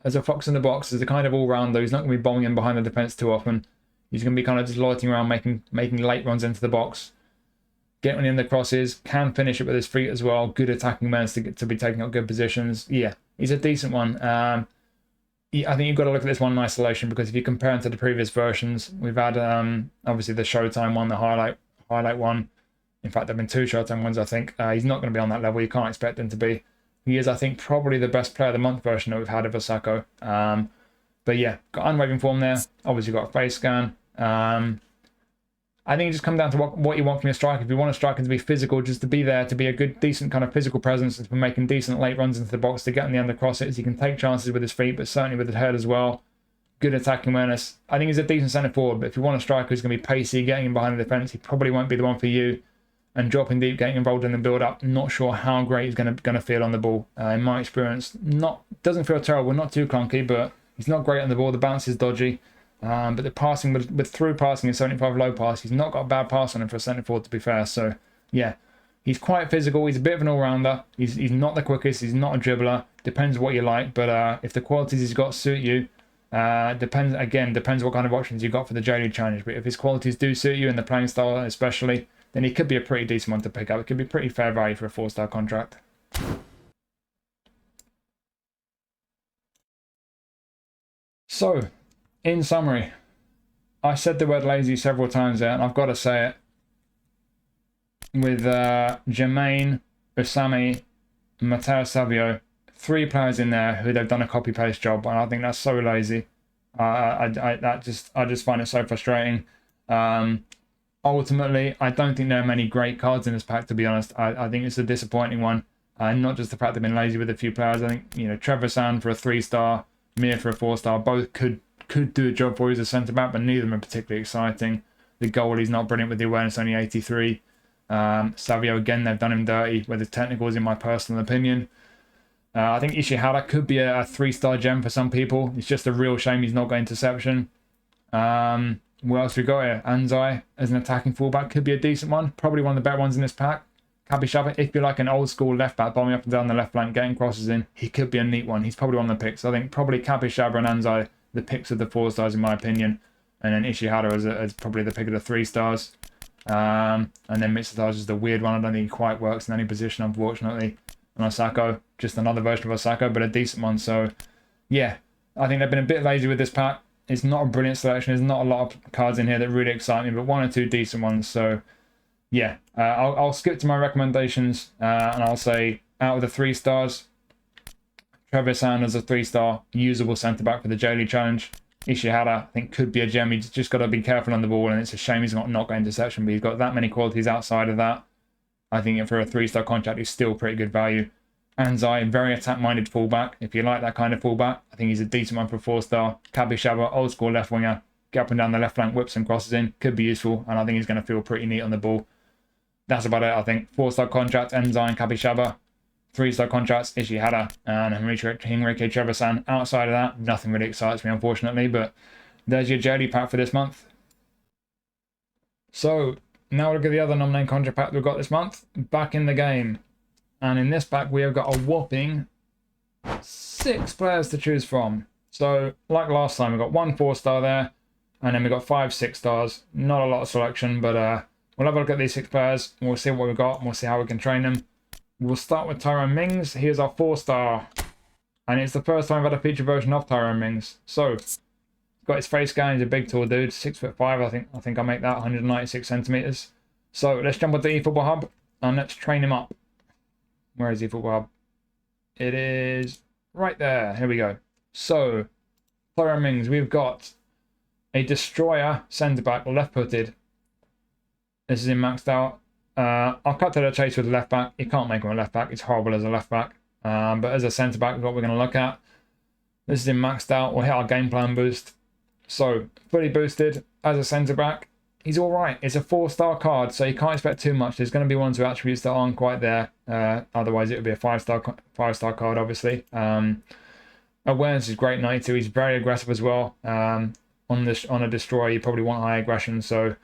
as a Fox in the box, as a kind of all-rounder, he's not going to be bombing in behind the defence too often. He's going to be kind of just loitering around, making late runs into the box. Getting in the crosses, can finish it with his feet as well. Good attacking men to be taking up good positions. Yeah, he's a decent one. I think you've got to look at this one in isolation, because if you compare him to the previous versions, we've had obviously the Showtime one, the highlight one. In fact, there have been 2 Showtime ones, I think. He's not going to be on that level. You can't expect him to be. He is, I think, probably the best Player of the Month version that we've had of Osako. But yeah, got unwavering form there. Obviously got a face scan. I think it just comes down to what you want from your striker. If you want a striker to be physical, just to be there, to be a good, decent kind of physical presence, and to be making decent late runs into the box, to get on the end of crosses. He can take chances with his feet, but certainly with his head as well. Good attacking awareness. I think he's a decent centre forward, but if you want a striker who's going to be pacey, getting in behind the defence, he probably won't be the one for you. And dropping deep, getting involved in the build-up, not sure how great he's going to feel on the ball. In my experience, doesn't feel terrible, not too clunky, but he's not great on the ball. The bounce is dodgy. But the passing, with through passing and 75 low pass, he's not got a bad pass on him for a centre forward, to be fair. So, yeah, he's quite physical. He's a bit of an all-rounder. He's not the quickest. He's not a dribbler. Depends what you like. But if the qualities he's got suit you, depends what kind of options you've got for the J-League Challenge. But if his qualities do suit you and the playing style especially, then he could be a pretty decent one to pick up. It could be pretty fair value for a 4-star contract. So, in summary, I said the word lazy several times there, and I've got to say it. With Germain, Usami, Matheus Sávio, 3 players in there who they've done a copy-paste job, and I think that's so lazy. I just find it so frustrating. Ultimately, I don't think there are many great cards in this pack, to be honest. I think it's a disappointing one. Not just the fact they've been lazy with a few players. I think, Trevisan for a 3-star, Miya for a 4-star, both could do a job for you as a centre-back, but neither of them are particularly exciting. The goalie's not brilliant with the awareness, only 83. Sávio, again, they've done him dirty with his technicals, in my personal opinion. I think Ishihara could be a 3-star gem for some people. It's just a real shame he's not got interception. What else we got here? Anzai as an attacking fullback could be a decent one. Probably one of the better ones in this pack. Capixaba, if you're like an old school left back, bombing up and down the left flank, getting crosses in, he could be a neat one. He's probably one of the picks. I think probably Capixaba and Anzai, the picks of the 4-stars in my opinion. And then Ishihara as probably the pick of the 3-stars. And then Mitsuta is the weird one. I don't think he quite works in any position, unfortunately. And Osako, just another version of Osako, but a decent one. So, yeah, I think they've been a bit lazy with this pack. It's not a brilliant selection. There's not a lot of cards in here that really excite me, but 1 or 2 decent ones. So, yeah, I'll skip to my recommendations, and I'll say out of the 3-stars, Trevisan as a 3-star, usable centre-back for the J-League Challenge. Ishihara, I think, could be a gem. He's just got to be careful on the ball, and it's a shame he's not got interception, but he's got that many qualities outside of that. I think for a 3-star contract, he's still pretty good value. Anzai, very attack-minded fullback. If you like that kind of fullback, I think he's a decent one for a 4-star. Capixaba, old-school left winger, get up and down the left flank, whips and crosses in, could be useful, and I think he's going to feel pretty neat on the ball. That's about it, I think. 4-star contract, Anzai and Capixaba. 3-star contracts, Ishihara and Henrique Trevisan. Outside of that, nothing really excites me, unfortunately, but there's your J-League pack for this month. So, now look at the other nominating contract pack we've got this month. Back in the game. And in this pack, we have got a whopping 6 players to choose from. So, like last time, we've got 1 4-star there, and then we've got 5 6-stars. Not a lot of selection, but we'll have a look at these 6 players, and we'll see what we've got, and we'll see how we can train them. We'll start with Tyrone Mings. Here's our 4-star, and it's the first time I've had a feature version of Tyrone Mings. So, got his face scan. He's a big, tall dude, 6'5". I think I make that 196 centimeters. So let's jump onto eFootball Hub and let's train him up. Where is eFootball Hub? It is right there. Here we go. So, Tyrone Mings, we've got a destroyer centre-back, left-footed. This is in maxed out. I'll cut to the chase with the left-back. You can't make him a left-back. It's horrible as a left-back. But as a centre-back is what we're going to look at. This is in maxed out. We'll hit our game plan boost. So, fully boosted as a centre-back. He's all right. It's a 4-star card, so you can't expect too much. There's going to be ones with attributes that aren't quite there. Otherwise, it would be a 5-star card, obviously. Awareness is great, 92. He's very aggressive as well. On a destroyer, you probably want high aggression. So,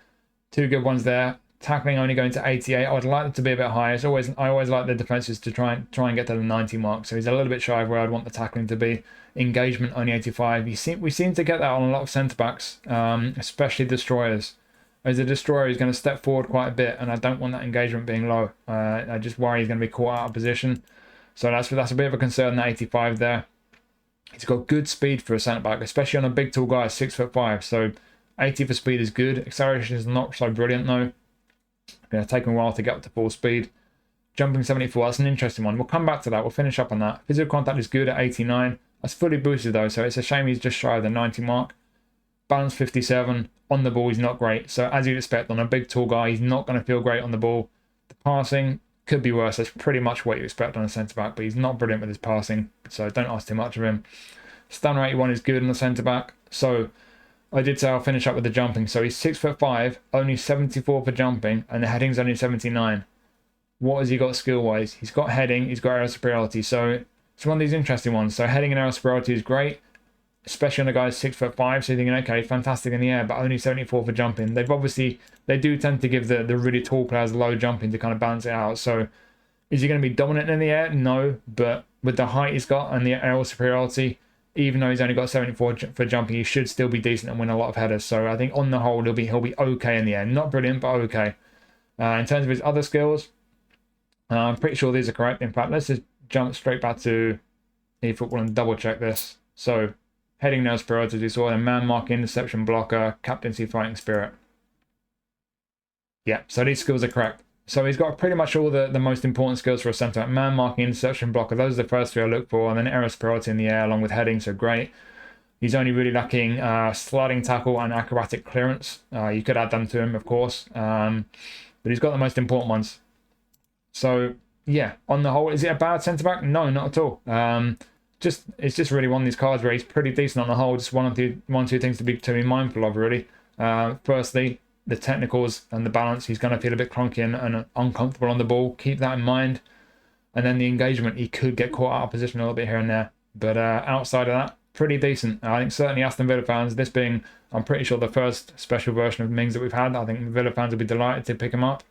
2 good ones there. Tackling only going to 88. I would like them to be a bit higher. I always like the defenses to try and get to the 90 mark. So he's a little bit shy of where I'd want the tackling to be. Engagement only 85. We seem to get that on a lot of centre backs, especially destroyers. As a destroyer, he's going to step forward quite a bit, and I don't want that engagement being low. I just worry he's going to be caught out of position. So that's a bit of a concern, that 85 there. He's got good speed for a centre back, especially on a big tall guy, 6'5". So 80 for speed is good. Acceleration is not so brilliant though. Going to take him a while to get up to full speed. Jumping 74, that's an interesting one. We'll come back to that. We'll finish up on that. Physical contact is good at 89. That's fully boosted though, so it's a shame he's just shy of the 90 mark. Balance 57. On the ball, he's not great. So as you'd expect, on a big, tall guy, he's not going to feel great on the ball. The passing could be worse. That's pretty much what you expect on a centre-back, but he's not brilliant with his passing, so don't ask too much of him. Stamina 81 is good on the centre-back. So I did say I'll finish up with the jumping. So he's 6'5", only 74 for jumping, and the heading's only 79. What has he got skill-wise? He's got heading, he's got aerial superiority. So it's one of these interesting ones. So heading and aerial superiority is great, especially on a guy 6'5". So you're thinking, okay, fantastic in the air, but only 74 for jumping. They do tend to give the really tall players low jumping to kind of balance it out. So is he going to be dominant in the air? No, but with the height he's got and the aerial superiority, even though he's only got 74 for jumping, he should still be decent and win a lot of headers. So I think on the whole, he'll be okay in the air. Not brilliant, but okay. In terms of his other skills, I'm pretty sure these are correct. In fact, let's just jump straight back to eFootball and double check this. So heading, no superiority, as we saw, and man marking, interception blocker, captaincy, fighting spirit. Yeah, so these skills are correct. So he's got pretty much all the most important skills for a centre back. Man marking, interception blocker, those are the first three I look for, and then aerial superiority in the air along with heading, so great. He's only really lacking sliding tackle and acrobatic clearance. You could add them to him, of course, but he's got the most important ones. So yeah, on the whole, is it a bad centre back? No, not at all. It's just really one of these cards where he's pretty decent on the whole. Just one or two things to be mindful of, really. Firstly, the technicals and the balance. He's going to feel a bit clunky and uncomfortable on the ball. Keep that in mind. And then the engagement, he could get caught out of position a little bit here and there. But outside of that, pretty decent. I think certainly Aston Villa fans, this being, I'm pretty sure, the first special version of Mings that we've had, I think Villa fans will be delighted to pick him up.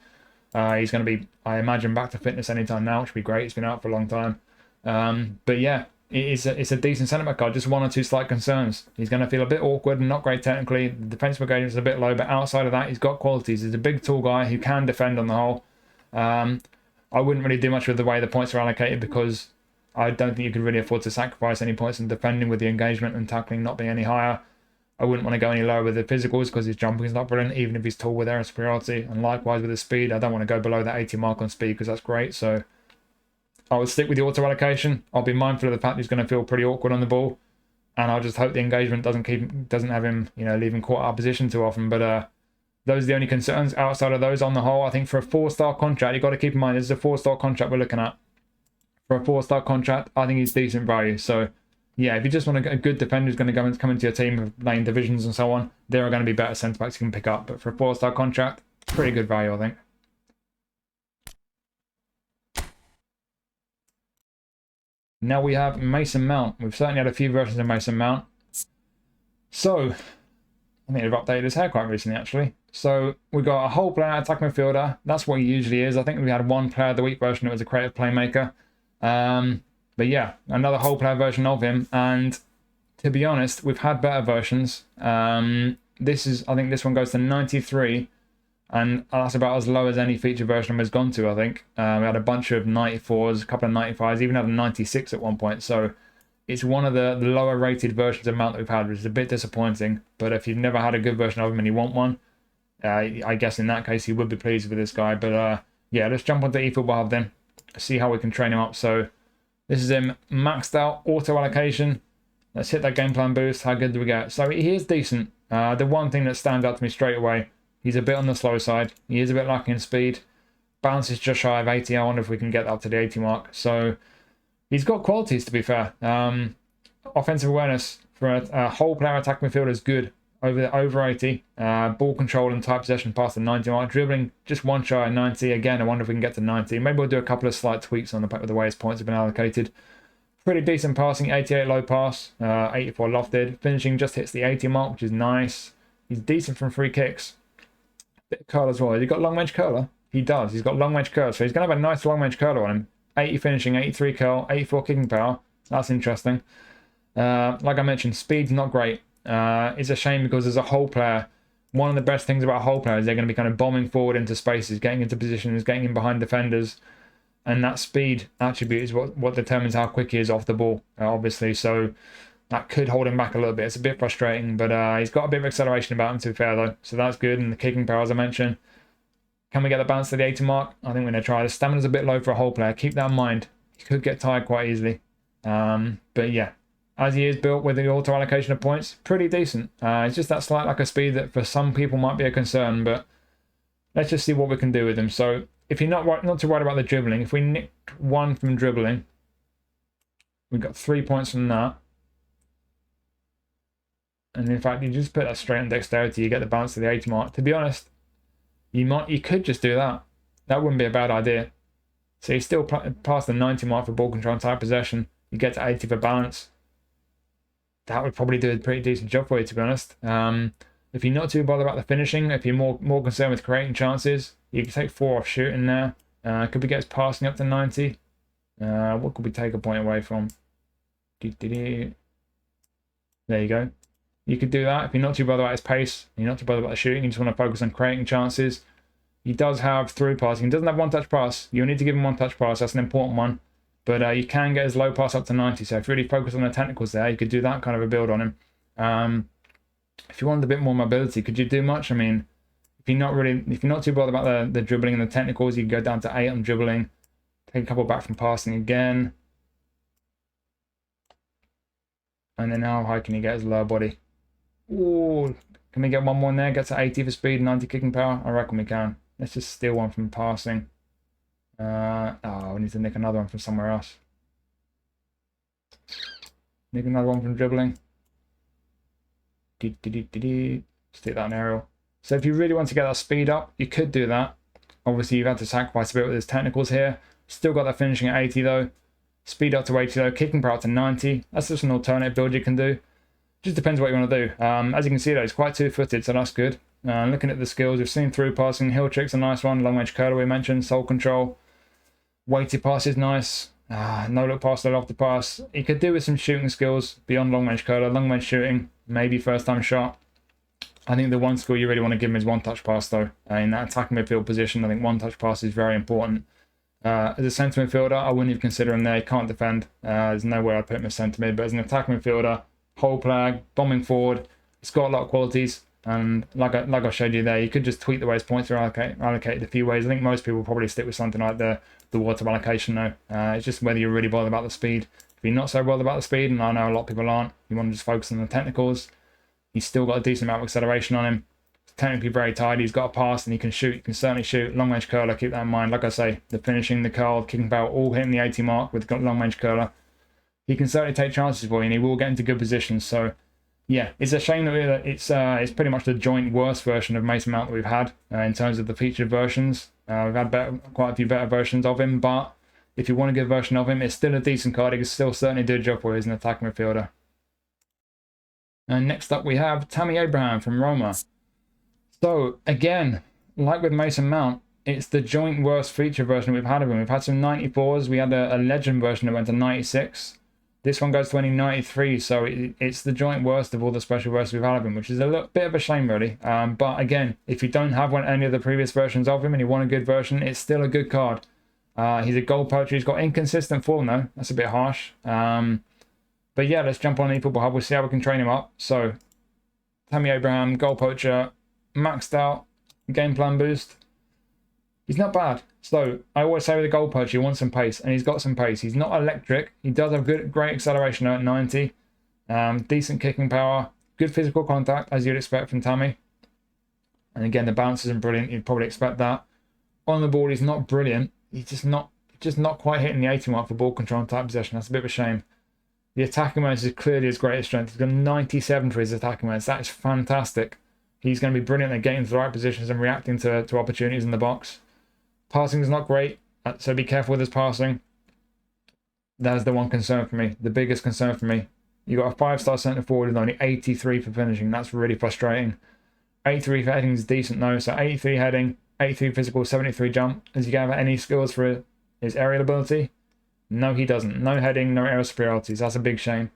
He's going to be, I imagine, back to fitness anytime now, which would be great. He's been out for a long time. But yeah, it's a decent centre-back card. Just one or two slight concerns. He's going to feel a bit awkward and not great technically. The defensive engagement is a bit low, but outside of that, he's got qualities. He's a big, tall guy who can defend on the whole. I wouldn't really do much with the way the points are allocated because I don't think you could really afford to sacrifice any points in defending with the engagement and tackling not being any higher. I wouldn't want to go any lower with the physicals because his jumping is not brilliant, even if he's tall with air superiority. And likewise with the speed, I don't want to go below that 80 mark on speed because that's great. So I would stick with the auto allocation. I'll be mindful of the fact he's going to feel pretty awkward on the ball, and I'll just hope the engagement doesn't have him, leave him caught out of position too often. But those are the only concerns. Outside of those, on the whole, I think for a 4-star contract, you've got to keep in mind this is a 4-star contract we're looking at. For a 4-star contract, I think he's decent value. So yeah, if you just want a good defender who's going to come into your team of playing divisions and so on, there are going to be better centre backs you can pick up. But for a 4-star contract, pretty good value, I think. Now we have Mason Mount. We've certainly had a few versions of Mason Mount. So I think they've updated his hair quite recently, actually. So we've got a whole player attack midfielder. That's what he usually is. I think we had one player of the week version that was a creative playmaker. But yeah, another whole player version of him. And to be honest, we've had better versions. I think this one goes to 93. And that's about as low as any feature version has gone to, I think. We had a bunch of 94s, a couple of 95s, even had a 96 at one point. So it's one of the lower rated versions of Mount that we've had, which is a bit disappointing. But if you've never had a good version of him and you want one, I guess in that case you would be pleased with this guy. But yeah, let's jump onto eFootball then, see how we can train him up. So this is him maxed out auto allocation. Let's hit that game plan boost. How good do we get? So he is decent. The one thing that stands out to me straight away, he's a bit on the slow side. He is a bit lacking in speed. Balance is just shy of 80. I wonder if we can get up to the 80 mark. So he's got qualities, to be fair. Offensive awareness for a whole player attack midfielder is good. Over 80. Ball control and tight possession past the 90 mark. Dribbling just one shy of 90. Again, I wonder if we can get to 90. Maybe we'll do a couple of slight tweaks on the way his points have been allocated. Pretty decent passing. 88 low pass. 84 lofted. Finishing just hits the 80 mark, which is nice. He's decent from free kicks. Bit of curl as well. Has he got long range curler? He does. He's got long range curl. So he's going to have a nice long range curler on him. 80 finishing, 83 curl, 84 kicking power. That's interesting. Like I mentioned, speed's not great. It's a shame because as a whole player, one of the best things about a whole player is they're going to be kind of bombing forward into spaces, getting into positions, getting in behind defenders. And that speed attribute is what determines how quick he is off the ball, obviously. So that could hold him back a little bit. It's a bit frustrating, but he's got a bit of acceleration about him, to be fair, though. So that's good. And the kicking power, as I mentioned. Can we get the balance to the 80 mark? I think we're going to try. The stamina's a bit low for a whole player. Keep that in mind. He could get tired quite easily. But yeah, as he is built with the auto allocation of points, pretty decent. It's just that slight lack of speed that for some people might be a concern, but let's just see what we can do with him. So if you're not too worried about the dribbling, if we nicked 1 from dribbling, we've got 3 points from that. And in fact, you just put that straight on dexterity, you get the balance to the 80 mark. To be honest, you could just do that. That wouldn't be a bad idea. So you still pass the 90 mark for ball control and tight possession. You get to 80 for balance. That would probably do a pretty decent job for you, to be honest. If you're not too bothered about the finishing, if you're more concerned with creating chances, you can take 4 off shooting there. Could we get his passing up to 90? What could we take a point away from? There you go. You could do that if you're not too bothered about his pace. You're not too bothered about the shooting. You just want to focus on creating chances. He does have through passing. He doesn't have one-touch pass. You'll need to give him one-touch pass. That's an important one. But you can get his low pass up to 90. So if you really focus on the technicals there, you could do that kind of a build on him. If you wanted a bit more mobility, could you do much? I mean, if you're not too bothered about the dribbling and the technicals, you can go down to 8 on dribbling. Take a couple back from passing again. And then how high can he get his lower body? Ooh, can we get 1 more in there? Get to 80 for speed, 90 kicking power? I reckon we can. Let's just steal 1 from passing. We need to nick another one from somewhere else. Nick another one from dribbling. Stick that in aerial. So if you really want to get that speed up, you could do that. Obviously, you've had to sacrifice a bit with his technicals here. Still got that finishing at 80 though. Speed up to 80 though. Kicking power up to 90. That's just an alternative build you can do. Just depends what you want to do. As you can see though, he's quite two-footed, so that's good. Looking at the skills, we've seen through passing. Hill trick's a nice one. Long range curler we mentioned. Soul control. Weighted pass is nice. No look pass, no off the pass. He could do with some shooting skills beyond long range curler. Long range shooting, maybe first time shot. I think the one skill you really want to give him is one touch pass though. In that attacking midfield position, I think one touch pass is very important. As a centre midfielder, I wouldn't even consider him there. He can't defend. There's no way I'd put him as centre mid. But as an attacking midfielder, whole flag, bombing forward, it's got a lot of qualities. And like I showed you there, you could just tweak the way his points are allocated a few ways. I think most people will probably stick with something like the water allocation though. It's just whether you're really bothered about the speed. If you're not so bothered about the speed, and I know a lot of people aren't, you want to just focus on the technicals. He's still got a decent amount of acceleration on him. He's technically very tidy. He's got a pass and he can shoot. He can certainly shoot. Long range curler, keep that in mind. Like I say, the finishing, the curl, kicking power, all hitting the 80 mark with long range curler. He can certainly take chances for you and he will get into good positions. So yeah, it's a shame that it's pretty much the joint worst version of Mason Mount that we've had in terms of the featured versions. We've had quite a few better versions of him, but if you want a good version of him, it's still a decent card. He can still certainly do a job for you as an attacking midfielder. And next up we have Tammy Abraham from Roma. So again, like with Mason Mount, it's the joint worst feature version we've had of him. We've had some 94s. We had a legend version that went to 96. This one goes to only 93, so it's the joint worst of all the special versions we've had of him, which is a little bit of a shame, really. But again, if you don't have any of the previous versions of him and you want a good version, it's still a good card. He's a goal poacher. He's got inconsistent form, though. That's a bit harsh. But yeah, let's jump on eFootball Hub. We'll see how we can train him up. So, Tammy Abraham, goal poacher, maxed out, game plan boost. He's not bad. So, I always say with a goal poacher, you want some pace, and he's got some pace. He's not electric. He does have great acceleration at 90. Decent kicking power. Good physical contact, as you'd expect from Tammy. And again, the balance isn't brilliant. You'd probably expect that. On the ball, he's not brilliant. He's just not quite hitting the 80 mark for ball control and tight possession. That's a bit of a shame. The attacking awareness is clearly his greatest strength. He's got 97 for his attacking awareness. That is fantastic. He's going to be brilliant at getting to the right positions and reacting to opportunities in the box. Passing is not great, so be careful with his passing. That is the one concern for me. The biggest concern for me. You got a 5-star centre forward with only 83 for finishing. That's really frustrating. 83 for heading is decent though. So 83 heading, 83 physical, 73 jump. Does he have any skills for his aerial ability? No, he doesn't. No heading, no aerial superiorities. That's a big shame.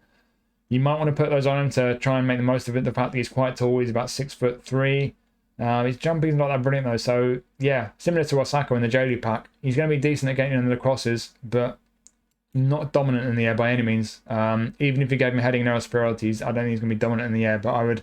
You might want to put those on him to try and make the most of it. The fact that he's quite tall, he's about 6'3". His jumping is not that brilliant though. So yeah, similar to Osako in the J-League pack, he's going to be decent at getting into the crosses, but not dominant in the air by any means. Even if you gave him heading and aerial superiorities, I don't think he's going to be dominant in the air. But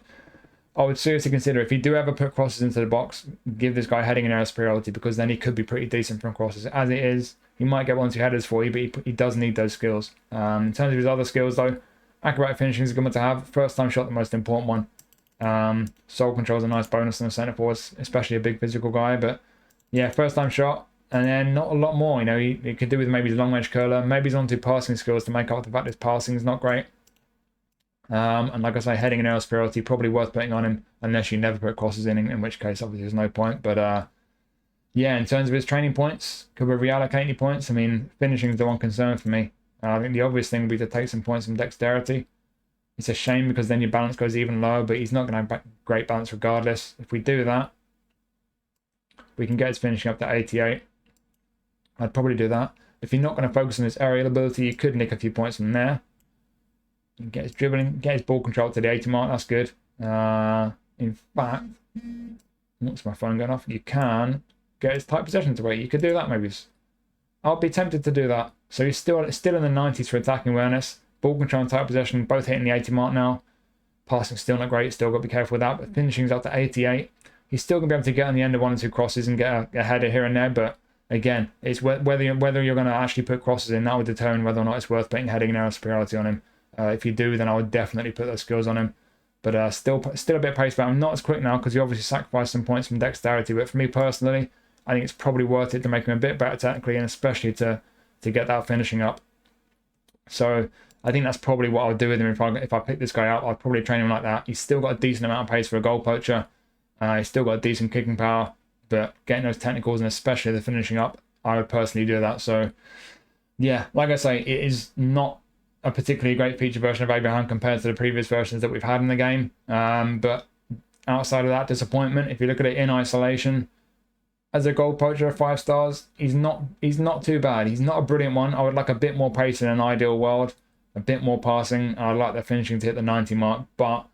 I would seriously consider, if you do ever put crosses into the box, give this guy heading and aerial superiority, because then he could be pretty decent from crosses. As it is, he might get 1-2 headers for you, but he does need those skills. In terms of his other skills though, Acrobatic finishing is a good one to have. First time shot, the most important one. Soul control is a nice bonus on the centre forwards, especially a big physical guy. But yeah, first time shot, and then not a lot more. You know, he could do with maybe his long range curler, maybe his on-two passing skills to make up the fact his passing is not great. And like I say, heading and aerial superiority, probably worth putting on him, unless you never put crosses in which case obviously there's no point. But yeah, in terms of his training points, could we reallocate any points? I mean, finishing is the one concern for me. I think the obvious thing would be to take some points from dexterity. It's a shame because then your balance goes even lower, but he's not going to have great balance regardless. If we do that, we can get his finishing up to 88. I'd probably do that. If you're not going to focus on his aerial ability, you could nick a few points from there. Get his dribbling, get his ball control to the 80 mark, that's good. In fact, what's my phone going off? You can get his tight possession to 80. You could do that maybe. I'll be tempted to do that. So he's still in the 90s for attacking awareness. Ball control and tight possession, both hitting the 80 mark now. Passing still not great, still got to be careful with that. But finishing's up to 88. He's still going to be able to get on the end of 1 or 2 crosses and get a header here and there. But again, it's whether you're going to actually put crosses in, that would determine whether or not it's worth putting heading and aerial superiority on him. If you do, then I would definitely put those skills on him. But still a bit pace, but I'm not as quick now because you obviously sacrificed some points from dexterity. But for me personally, I think it's probably worth it to make him a bit better technically, and especially to get that finishing up. So I think that's probably what I would do with him if I pick this guy up. I'd probably train him like that. He's still got a decent amount of pace for a goal poacher. He's still got a decent kicking power, but getting those technicals and especially the finishing up, I would personally do that. So yeah, like I say, it is not a particularly great feature version of Abraham compared to the previous versions that we've had in the game. But outside of that disappointment, if you look at it in isolation, as a goal poacher of 5 stars, he's not too bad. He's not a brilliant one. I would like a bit more pace in an ideal world, a bit more passing. I'd like the finishing to hit the 90 mark, but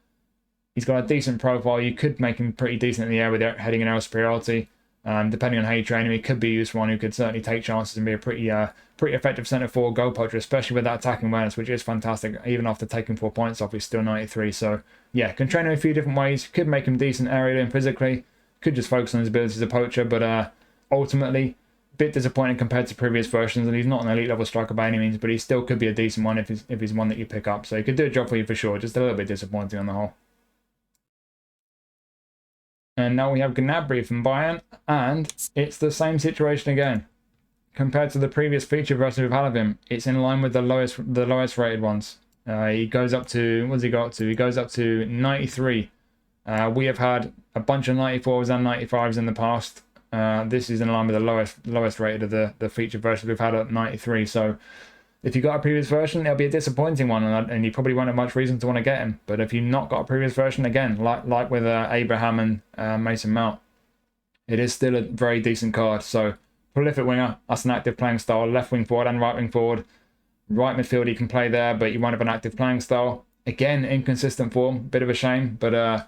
he's got a decent profile. You could make him pretty decent in the air with heading and aerial superiority. Depending on how you train him, he could be used for one who could certainly take chances and be a pretty effective centre forward goal poacher, especially with that attacking awareness, which is fantastic. Even after taking 4 points off, he's still 93. So yeah, can train him a few different ways. Could make him decent aerially and physically. Could just focus on his abilities as a poacher, but ultimately a bit disappointing compared to previous versions. And he's not an elite level striker by any means, but he still could be a decent one if he's one that you pick up. So he could do a job for you for sure. Just a little bit disappointing on the whole. And now we have Gnabry from Bayern, and it's the same situation again. Compared to the previous feature version we've had of him, it's in line with the lowest rated ones. He goes up to, what does he go up to? He goes up to 93. We have had a bunch of 94s and 95s in the past. This is in line with the lowest rated of the feature version we've had at 93. So if you got a previous version, it'll be a disappointing one, and you probably won't have much reason to want to get him. But if you've not got a previous version, again, like with Abraham and Mason Mount, it is still a very decent card. So prolific winger, that's an active playing style, left wing forward and right wing forward. Right midfield, he can play there, but you won't have an active playing style. Again, inconsistent form, bit of a shame. But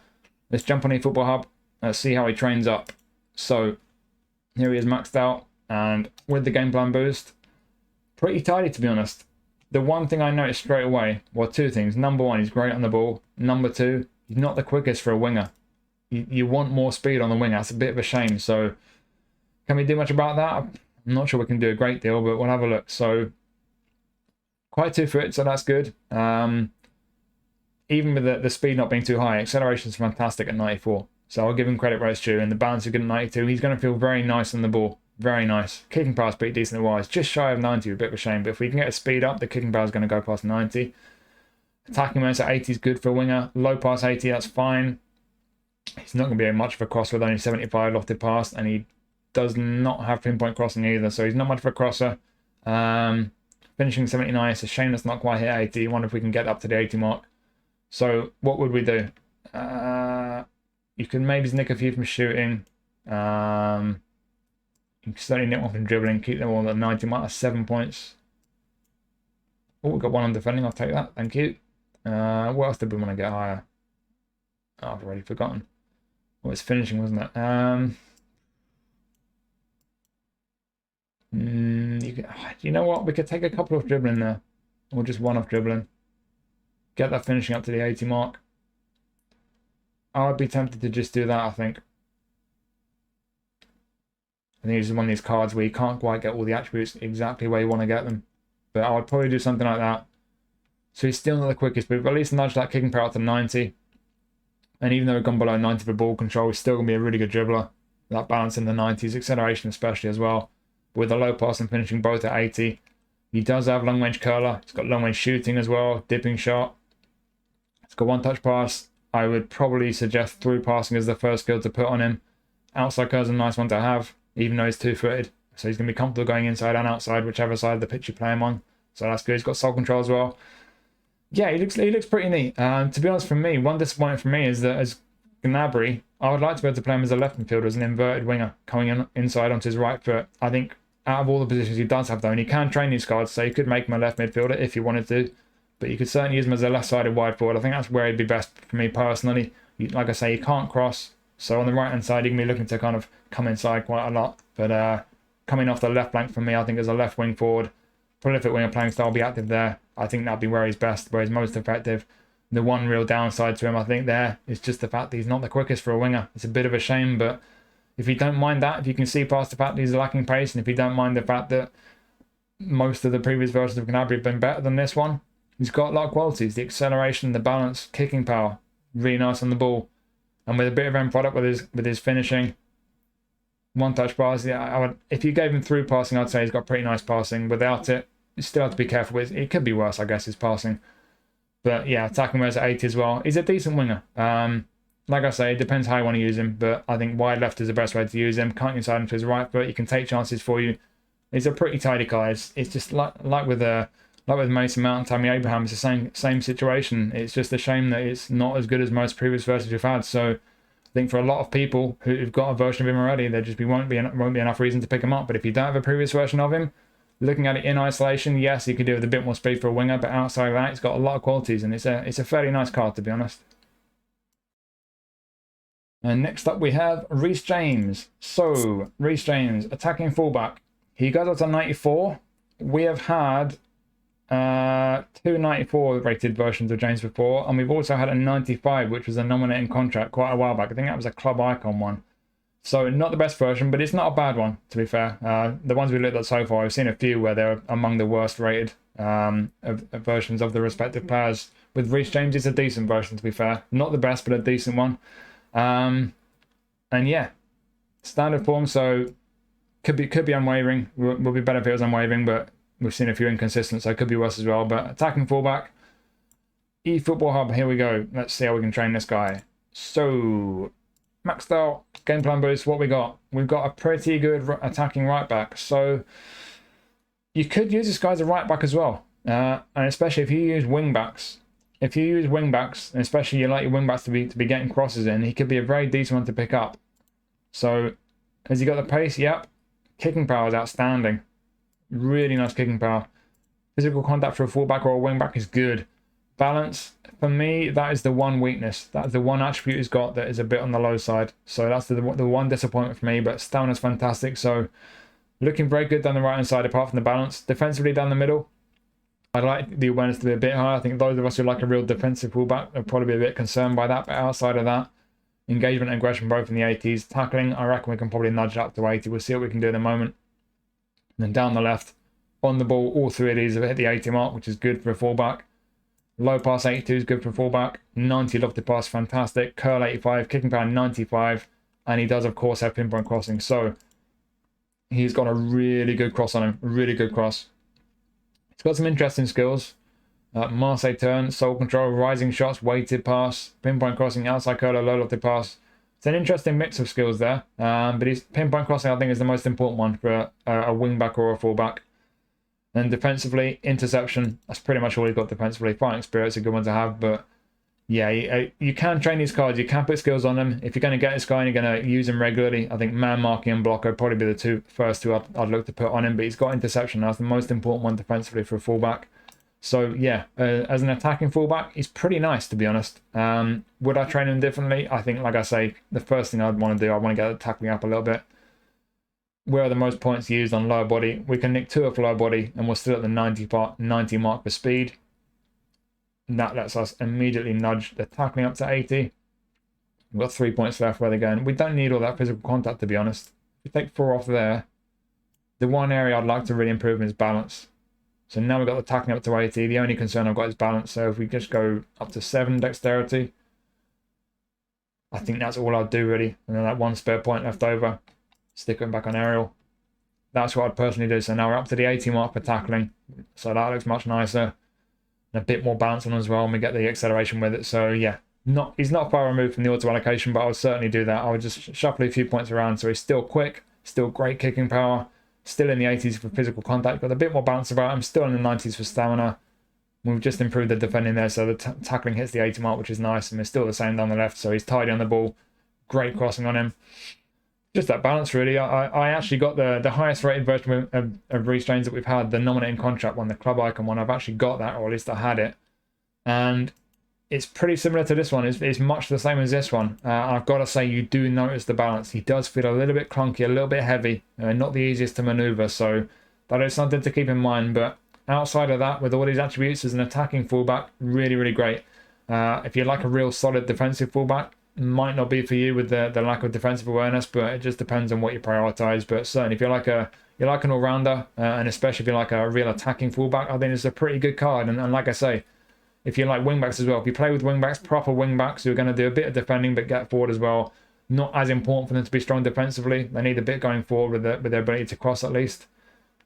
let's jump on eFootball Hub. Let's see how he trains up. So here he is maxed out, and with the game plan boost, pretty tidy to be honest. The one thing I noticed straight away, well, 2 things. Number 1, he's great on the ball. Number 2, he's not the quickest for a winger. You want more speed on the wing. That's a bit of a shame. So can we do much about that? I'm not sure we can do a great deal, but we'll have a look. So quite 2 foot, so that's good. Even with the speed not being too high, acceleration is fantastic at 94. So I'll give him credit where it's due, and the balance is good at 92. He's going to feel very nice on the ball. Very nice. Kicking power is pretty decent wise. Just shy of 90, a bit of a shame. But if we can get a speed up, the kicking power is going to go past 90. Attacking awareness at 80 is good for a winger. Low pass 80, that's fine. He's not going to be much of a crosser with only 75 lofted pass, and he does not have pinpoint crossing either. So he's not much of a crosser. Finishing 79, it's a shame that's not quite hit 80. I wonder if we can get up to the 80 mark. So what would we do? You can maybe nick a few from shooting. You can certainly nick one from dribbling. Keep them all at 90 mark. That's 7 points. Oh, we've got 1 on defending. I'll take that. Thank you. What else did we want to get higher? Oh, I've already forgotten. Well, it's finishing, wasn't it? You know what? We could take a couple of dribbling there. Or just 1 off dribbling. Get that finishing up to the 80 mark. I would be tempted to just do that, I think. I think this is one of these cards where you can't quite get all the attributes exactly where you want to get them. But I would probably do something like that. So he's still not the quickest, but at least nudged that kicking power up to 90. And even though we've gone below 90 for ball control, he's still going to be a really good dribbler. That balance in the 90s, acceleration especially as well. But with the low pass and finishing both at 80. He does have long range curler. He's got long range shooting as well, dipping shot. He's got one touch pass. I would probably suggest through passing as the first skill to put on him. Outside curl's a nice one to have, even though he's two-footed. So he's going to be comfortable going inside and outside, whichever side of the pitch you play him on. So that's good. He's got soul control as well. Yeah, he looks pretty neat. To be honest, for me, one disappointment for me is that as Gnabry, I would like to be able to play him as a left midfielder, as an inverted winger, coming inside onto his right foot. I think out of all the positions he does have, though, and he can train these cards, so you could make him a left midfielder if you wanted to. But you could certainly use him as a left-sided wide forward. I think that's where he'd be best for me personally. Like I say, he can't cross. So on the right-hand side, he can be looking to kind of come inside quite a lot. But coming off the left flank for me, I think as a left wing forward, prolific winger playing style, be active there. I think that'd be where he's best, where he's most effective. The one real downside to him, I think, there is just the fact that he's not the quickest for a winger. It's a bit of a shame, but if you don't mind that, if you can see past the fact that he's lacking pace, and if you don't mind the fact that most of the previous versions of Gnabry have been better than this one, he's got a lot of qualities. The acceleration, the balance, kicking power, really nice on the ball. And with a bit of end product with his finishing, one touch pass, yeah, if you gave him through passing, I'd say he's got pretty nice passing. Without it, you still have to be careful with. It could be worse, I guess, his passing. But yeah, attacking where's at 80 as well. He's a decent winger. Like I say, it depends how you want to use him, but I think wide left is the best way to use him. Can't inside him to his right foot. He can take chances for you. He's a pretty tidy guy. It's just like with Mason Mount and Tammy Abraham, it's the same situation. It's just a shame that it's not as good as most previous versions we've had. So I think for a lot of people who've got a version of him already, there just won't be enough reason to pick him up. But if you don't have a previous version of him, looking at it in isolation, yes, he could do with a bit more speed for a winger, but outside of that, he's got a lot of qualities, and it's a fairly nice card, to be honest. And next up we have Reece James. So, Reece James, attacking fullback. He goes up to 94. We have had two 94 rated versions of James before, and we've also had a 95, which was a nominating contract quite a while back. I think that was a club icon one. So not the best version, but it's not a bad one, to be fair. The ones we looked at so far, I've seen a few where they're among the worst rated versions of the respective players. With Reece James, it's a decent version, to be fair. Not the best, but a decent one. And yeah, standard form, so could be unwavering. Would be better if it was unwavering, but we've seen a few inconsistent, so it could be worse as well. But attacking fullback, eFootball Hub, here we go. Let's see how we can train this guy. So, maxed out, game plan boost, what we got? We've got a pretty good attacking right back. So, you could use this guy as a right back as well. And especially if you use wing backs. If you use wing backs, and especially you like your wing backs to be getting crosses in, he could be a very decent one to pick up. So, has he got the pace? Yep. Kicking power is outstanding. Really nice kicking power. Physical contact for a fullback or a wing back is good. Balance, for me, that is the one weakness. That's the one attribute he's got that is a bit on the low side. So that's the one disappointment for me, but stamina's fantastic. So looking very good down the right hand side apart from the balance. Defensively down the middle, I'd like the awareness to be a bit higher. I think those of us who like a real defensive fullback will probably be a bit concerned by that. But outside of that, engagement and aggression both in the 80s. Tackling, I reckon we can probably nudge it up to 80. We'll see what we can do in a moment. And then down the left, on the ball, all three of these have hit the 80 mark, which is good for a fullback. Low pass 82 is good for a fullback. 90 lofted pass, fantastic. Curl 85, kicking power 95. And he does, of course, have pinpoint crossing. So he's got a really good cross on him. Really good cross. He's got some interesting skills. Marseille turn, soul control, rising shots, weighted pass, pinpoint crossing, outside curler, low lofted pass. It's an interesting mix of skills there. But his pinpoint crossing, I think, is the most important one for a wing back or a fullback. Then defensively, interception, that's pretty much all he's got defensively. Fighting spirit's a good one to have, but yeah, you can train these cards, you can put skills on them. If you're going to get this guy and you're going to use him regularly, I think man marking and block would probably be the first two I'd look to put on him, but he's got interception, that's the most important one defensively for a fullback. So yeah, as an attacking fullback, he's pretty nice, to be honest. Would I train him differently? I think, like I say, the first thing I'd want to do, I want to get the tackling up a little bit. Where are the most points used on lower body? We can nick 2 off lower body and we're still at the 90 mark for speed. And that lets us immediately nudge the tackling up to 80. We've got 3 points left where they're going. We don't need all that physical contact, to be honest. If we take 4 off there, the one area I'd like to really improve is balance. So now we've got the tackling up to 80. The only concern I've got is balance. So if we just go up to 7 dexterity, I think that's all I'd do really. And then that 1 spare point left over, stick it back on aerial. That's what I'd personally do. So now we're up to the 80 mark for tackling. So that looks much nicer. And a bit more balance on as well, and we get the acceleration with it. So yeah, he's not far removed from the auto allocation, but I would certainly do that. I would just shuffle a few points around. So he's still quick, still great kicking power, still in the 80s for physical contact, got a bit more balance about him, still in the 90s for stamina. We've just improved the defending there, so the tackling hits the 80 mark, which is nice, and it's still the same down the left, so he's tidy on the ball. Great crossing on him. Just that balance, really. I actually got the highest rated version of restrains that we've had, the nominating contract one, the club icon one. I've actually got that, or at least I had it. And it's pretty similar to this one. It's much the same as this one. I've got to say, you do notice the balance. He does feel a little bit clunky, a little bit heavy, not the easiest to maneuver, so that is something to keep in mind. But outside of that, with all these attributes as an attacking fullback, really, really great. If you like a real solid defensive fullback, might not be for you with the lack of defensive awareness, but it just depends on what you prioritize. But certainly, if you're like an all-rounder, and especially if you're like a real attacking fullback, I think it's a pretty good card. And like I say, if you like wingbacks as well, if you play with wingbacks, proper wingbacks who are going to do a bit of defending but get forward as well, not as important for them to be strong defensively. They need a bit going forward with their ability to cross at least.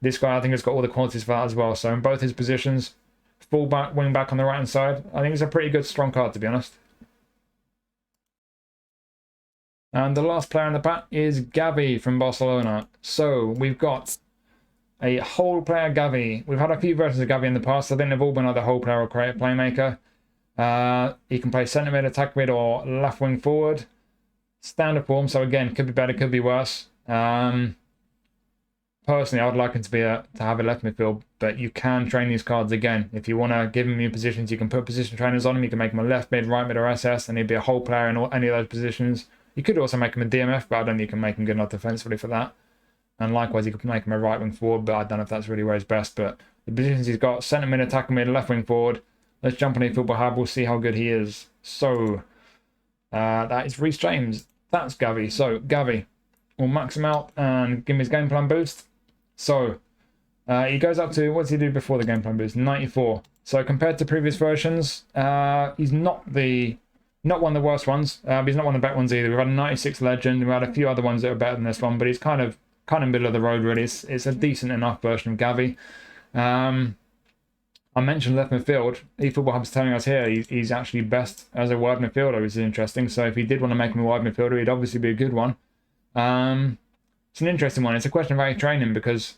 This guy, I think, has got all the qualities for that as well. So in both his positions, fullback, wingback on the right-hand side, I think it's a pretty good, strong card, to be honest. And the last player in the pack is Gavi from Barcelona. So we've got a whole player Gavi. We've had a few versions of Gavi in the past. I think they've all been either whole player or creative playmaker. He can play centre mid, attack mid, or left wing forward. Standard form, so again, could be better, could be worse. Personally, I'd like him to have a left midfield, but you can train these cards again. If you want to give him new positions, you can put position trainers on him. You can make him a left mid, right mid, or SS, and he'd be a whole player in any of those positions. You could also make him a DMF, but I don't think you can make him good enough defensively for that. And likewise, you could make him a right wing forward, but I don't know if that's really where he's best. But the positions he's got, centre mid, attacker mid, left wing forward. Let's jump on eFootball Hub. We'll see how good he is. So that is Reece James. That's Gavi. So Gavi, we'll max him out and give him his game plan boost. So he goes up to, what does he do before the game plan boost? 94. So compared to previous versions, he's not one of the worst ones, but he's not one of the better ones either. We've had a 96 Legend, we've had a few other ones that are better than this one, but he's kind of middle of the road really. It's a decent enough version of Gavi. I mentioned left midfield. eFootball Hub's telling us here he's actually best as a wide midfielder, which is interesting. So if he did want to make him a wide midfielder, he'd obviously be a good one. It's an interesting one. It's a question of how you train him, because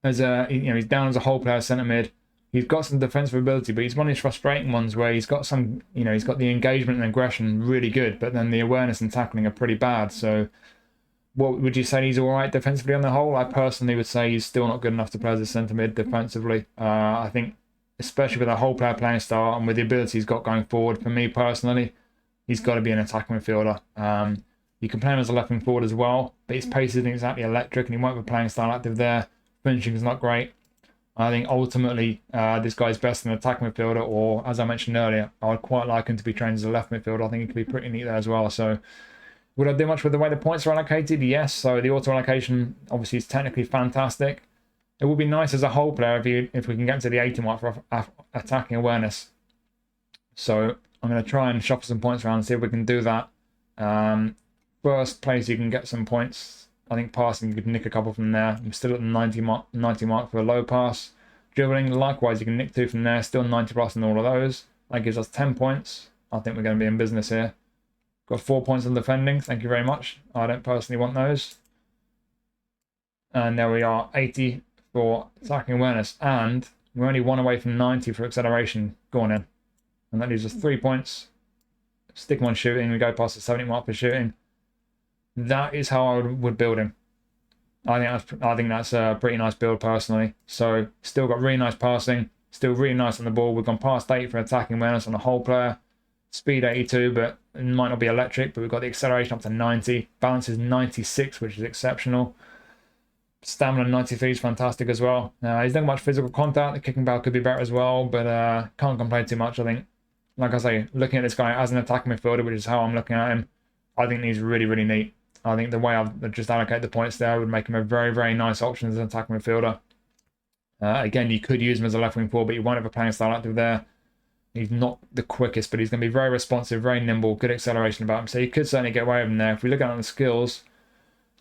he's down as a whole player centre mid. He's got some defensive ability, but he's one of these frustrating ones where he's got some, he's got the engagement and aggression really good, but then the awareness and tackling are pretty bad. So what would you say, he's all right defensively on the whole? I personally would say he's still not good enough to play as a centre mid defensively. I think, especially with a whole player playing style and with the ability he's got going forward, for me personally, he's got to be an attacking midfielder. You can play him as a left wing forward as well, but his pace isn't exactly electric, and he won't be playing style active there. Finishing is not great. I think ultimately this guy's best in an attacking midfielder, or as I mentioned earlier, I would quite like him to be trained as a left midfielder. I think he could be pretty neat there as well. So would I do much with the way the points are allocated? Yes. So the auto allocation obviously is technically fantastic. It would be nice as a whole player if we can get to the 80 mark for attacking awareness. So I'm going to try and shuffle some points around and see if we can do that. First place you can get some points. I think passing, you could nick a couple from there. I'm still at the 90 mark for a low pass. Dribbling, likewise, you can nick 2 from there. Still 90 plus in all of those. That gives us 10 points. I think we're going to be in business here. Got 4 points on defending. Thank you very much. I don't personally want those. And there we are, 80 for attacking awareness. And we're only 1 away from 90 for acceleration. Go on in. And that leaves us 3 points. Stick him on shooting. We go past the 70 mark for shooting. That is how I would build him. I think that's a pretty nice build personally. So still got really nice passing, still really nice on the ball. We've gone past 8 for attacking awareness on the whole player. Speed 82, but it might not be electric, but we've got the acceleration up to 90. Balance is 96, which is exceptional. Stamina 93 is fantastic as well. He's not much physical contact. The kicking power could be better as well, but can't complain too much, I think. Like I say, looking at this guy as an attacking midfielder, which is how I'm looking at him, I think he's really, really neat. I think the way I've just allocated the points there would make him a very, very nice option as an attacking midfielder. Again, you could use him as a left wing forward, but you won't have a playing style active there. He's not the quickest, but he's going to be very responsive, very nimble, good acceleration about him. So you could certainly get away with him there. If we look at the skills,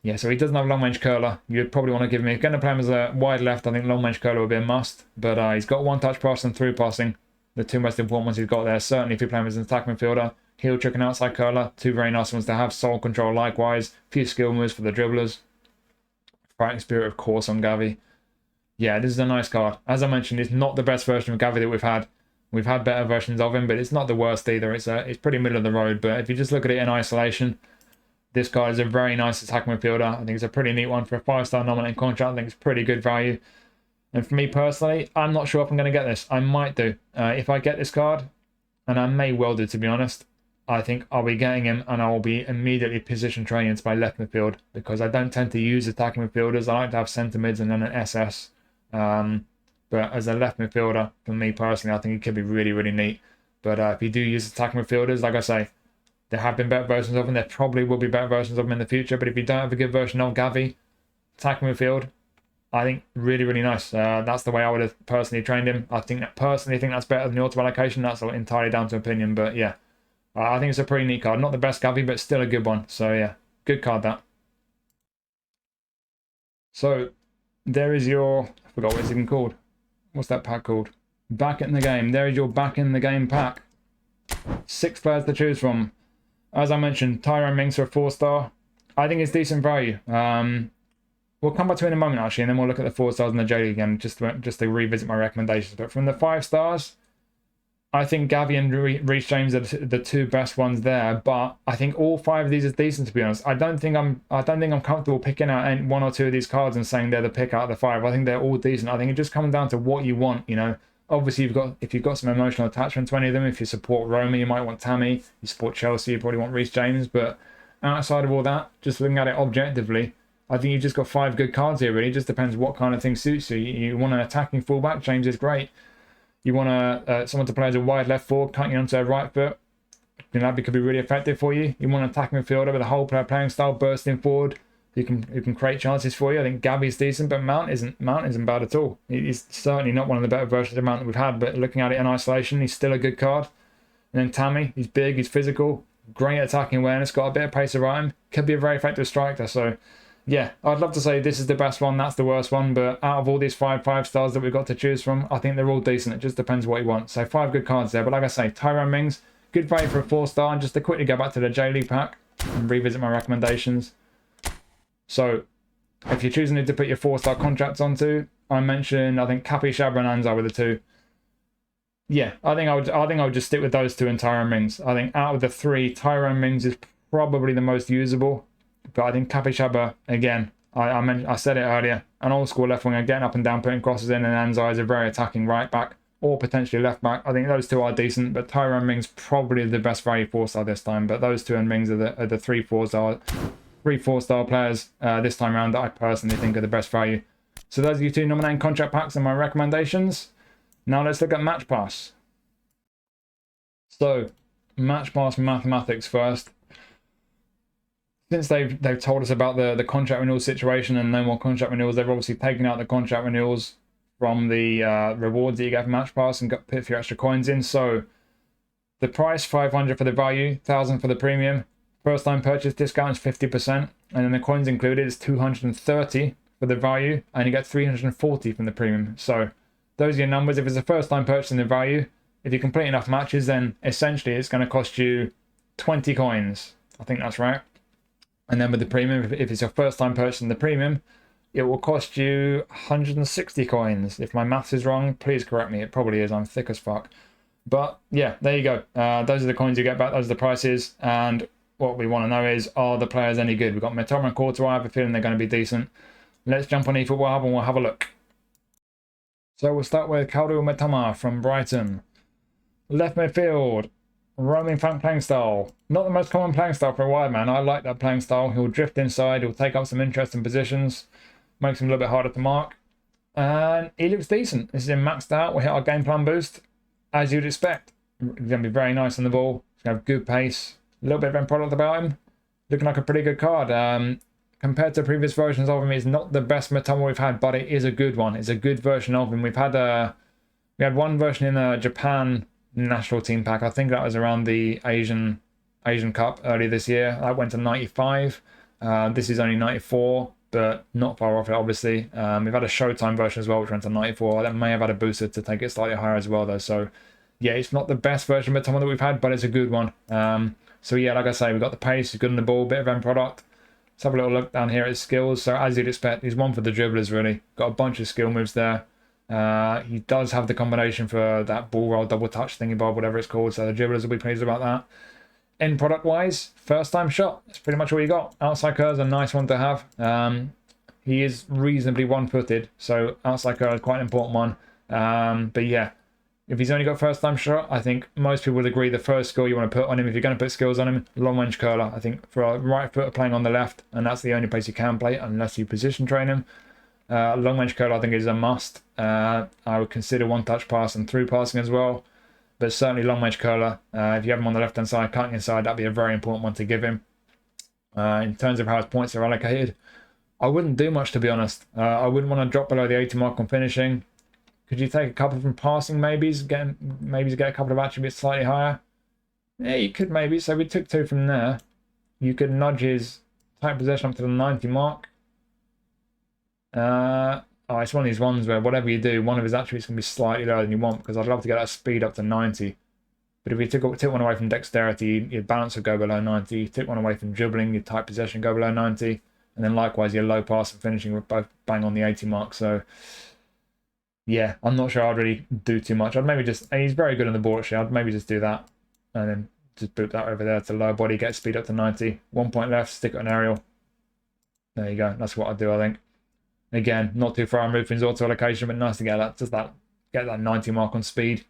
yeah, so he doesn't have a long range curler. You'd probably want to give him, if you're going to play him as a wide left, I think long range curler would be a must. But he's got one touch pass and through passing, the two most important ones he's got there. Certainly if you play him as an attack midfielder, heel trick and outside curler, two very nice ones to have. Soul control likewise, a few skill moves for the dribblers. Fighting spirit, of course, on Gavi. Yeah, this is a nice card. As I mentioned, it's not the best version of Gavi that we've had. We've had better versions of him, but it's not the worst either. It's pretty middle of the road. But if you just look at it in isolation, this card is a very nice attack midfielder. I think it's a pretty neat one for a 5-star nominating contract. I think it's pretty good value. And for me personally, I'm not sure if I'm going to get this. I might do. If I get this card, and I may well do, to be honest, I think I'll be getting him and I'll be immediately position training into my left midfield because I don't tend to use attacking midfielders. I like to have centre mids and then an SS. But as a left midfielder, for me personally, I think it could be really, really neat. But if you do use attacking midfielders, like I say, there have been better versions of them. There probably will be better versions of them in the future. But if you don't have a good version of Gavi, attacking midfield, I think really, really nice. That's the way I would have personally trained him. I think that's better than the auto allocation. That's entirely down to opinion. But yeah, I think it's a pretty neat card. Not the best Gavi, but still a good one. So yeah, good card that. So there is your, I forgot what it's even called. What's that pack called? Back in the game. There is your back in the game pack. 6 players to choose from. As I mentioned, Tyrone Mings for a 4-star. I think it's decent value. We'll come back to it in a moment actually, and then we'll look at the 4 stars in the J-League again, just to revisit my recommendations. But from the 5 stars, I think Gavi and Reece James are the 2 best ones there. But I think all 5 of these are decent, to be honest. I don't think I'm comfortable picking out 1 or 2 of these cards and saying they're the pick out of the 5. I think they're all decent. I think it just comes down to what you want, you know. Obviously, if you've got some emotional attachment to any of them, if you support Roma, you might want Tani. You support Chelsea, you probably want Reece James. But outside of all that, just looking at it objectively, I think you've just got 5 good cards here, really. It just depends what kind of thing suits you. You want an attacking fullback, James is great. You want someone to play as a wide left forward, cutting onto a right foot. Gnabry could be really effective for you. You want an attacking midfielder with a whole player playing style, bursting forward, who can create chances for you. I think Gavi's decent, but Mount isn't bad at all. He's certainly not one of the better versions of Mount that we've had, but looking at it in isolation, he's still a good card. And then Tani, he's big, he's physical, great attacking awareness, got a bit of pace around him, could be a very effective striker. So yeah, I'd love to say this is the best one, that's the worst one, but out of all these 5 stars that we've got to choose from, I think they're all decent. It just depends what you want. So 5 good cards there, but like I say, Tyrone Mings, good value for a 4-star. And just to quickly go back to the J-League pack and revisit my recommendations. So if you're choosing to put your 4-star contracts onto, I mentioned, I think Capixaba and Anzai were the 2. Yeah, I think I would just stick with those 2 and Tyrone Mings. I think out of the 3, Tyrone Mings is probably the most usable. But I think Capixaba, again, I said it earlier, an old school left winger, getting up and down, putting crosses in, and Anzai is a very attacking right back, or potentially left back. I think those 2 are decent, but Tyrone Mings probably the best value 4-star this time. But those 2 and Mings are the 3 4-star players this time around that I personally think are the best value. So those are your 2 nominating contract packs and my recommendations. Now let's look at Match Pass. So Match Pass mathematics first. Since they've told us about the contract renewal situation and no more contract renewals, they've obviously taken out the contract renewals from the rewards that you get from Match Pass and put a few extra coins in. So the price, 500 for the value, 1,000 for the premium. First time purchase discount is 50%, and then the coins included is 230 for the value, and you get 340 from the premium. So those are your numbers. If it's a first time purchase in the value, if you complete enough matches, then essentially it's going to cost you 20 coins. I think that's right. And then with the premium, if it's your first time purchasing the premium, it will cost you 160 coins. If my maths is wrong, please correct me. It probably is. I'm thick as fuck. But yeah, there you go. Those are the coins you get back. Those are the prices. And what we want to know is, are the players any good? We've got Mitoma and Courtois. I have a feeling they're going to be decent. Let's jump on eFootball Hub and we'll have a look. So we'll start with Caldo Mitoma from Brighton. Left midfield. Roaming flank playing style. Not the most common playing style for a wide man. I like that playing style. He'll drift inside. He'll take up some interesting positions. Makes him a little bit harder to mark. And he looks decent. This is him maxed out. We'll hit our game plan boost. As you'd expect. He's going to be very nice on the ball. He's going to have good pace. A little bit of end product about him. Looking like a pretty good card. compared to previous versions of him, it's not the best Mitoma we've had, but it is a good one. It's a good version of him. We had one version in a Japan national team pack. I think that was around the Asian Cup earlier this year. That went to 95. This is only 94, but not far off it, obviously. We've had a Showtime version as well, which went to 94. That may have had a booster to take it slightly higher as well, though. So, yeah, it's not the best version of Mitoma that we've had, but it's a good one. So, yeah, like I say, we've got the pace, he's good on the ball, bit of end product. Let's have a little look down here at his skills. So, as you'd expect, he's one for the dribblers, really. Got a bunch of skill moves there. He does have the combination for that ball roll, double touch thingy bob, whatever it's called. So, the dribblers will be pleased about that. End product wise, first time shot. That's pretty much all you got. Outside curve is a nice one to have. He is reasonably one-footed, so outside curve is quite an important one. But yeah, if he's only got first time shot, I think most people would agree the first skill you want to put on him, if you're going to put skills on him, long range curler. I think for a right footer playing on the left, and that's the only place you can play unless you position train him. Long range curler I think is a must. I would consider one touch pass and through passing as well. But certainly long range curler. If you have him on the left hand side, cutting inside, that'd be a very important one to give him. In terms of how his points are allocated, I wouldn't do much, to be honest. I wouldn't want to drop below the 80 mark on finishing. Could you take a couple from passing, maybe to get a couple of attributes slightly higher? Yeah, you could maybe. So we took 2 from there. You could nudge his tight possession up to the 90 mark. It's one of these ones where whatever you do, one of his attributes can be slightly lower than you want, because I'd love to get that speed up to 90. But if you took one away from dexterity, your balance would go below 90. You took one away from dribbling, your tight possession go below 90. And then likewise, your low pass and finishing would both bang on the 80 mark. So, yeah, I'm not sure I'd really do too much. I'd maybe just, and he's very good on the ball actually, I'd maybe just do that. And then just boot that over there to lower body, get speed up to 90. 1 point left, stick it on aerial. There you go. That's what I'd do, I think. Again, not too far removed from his auto allocation, but nice to get that 90 mark on speed.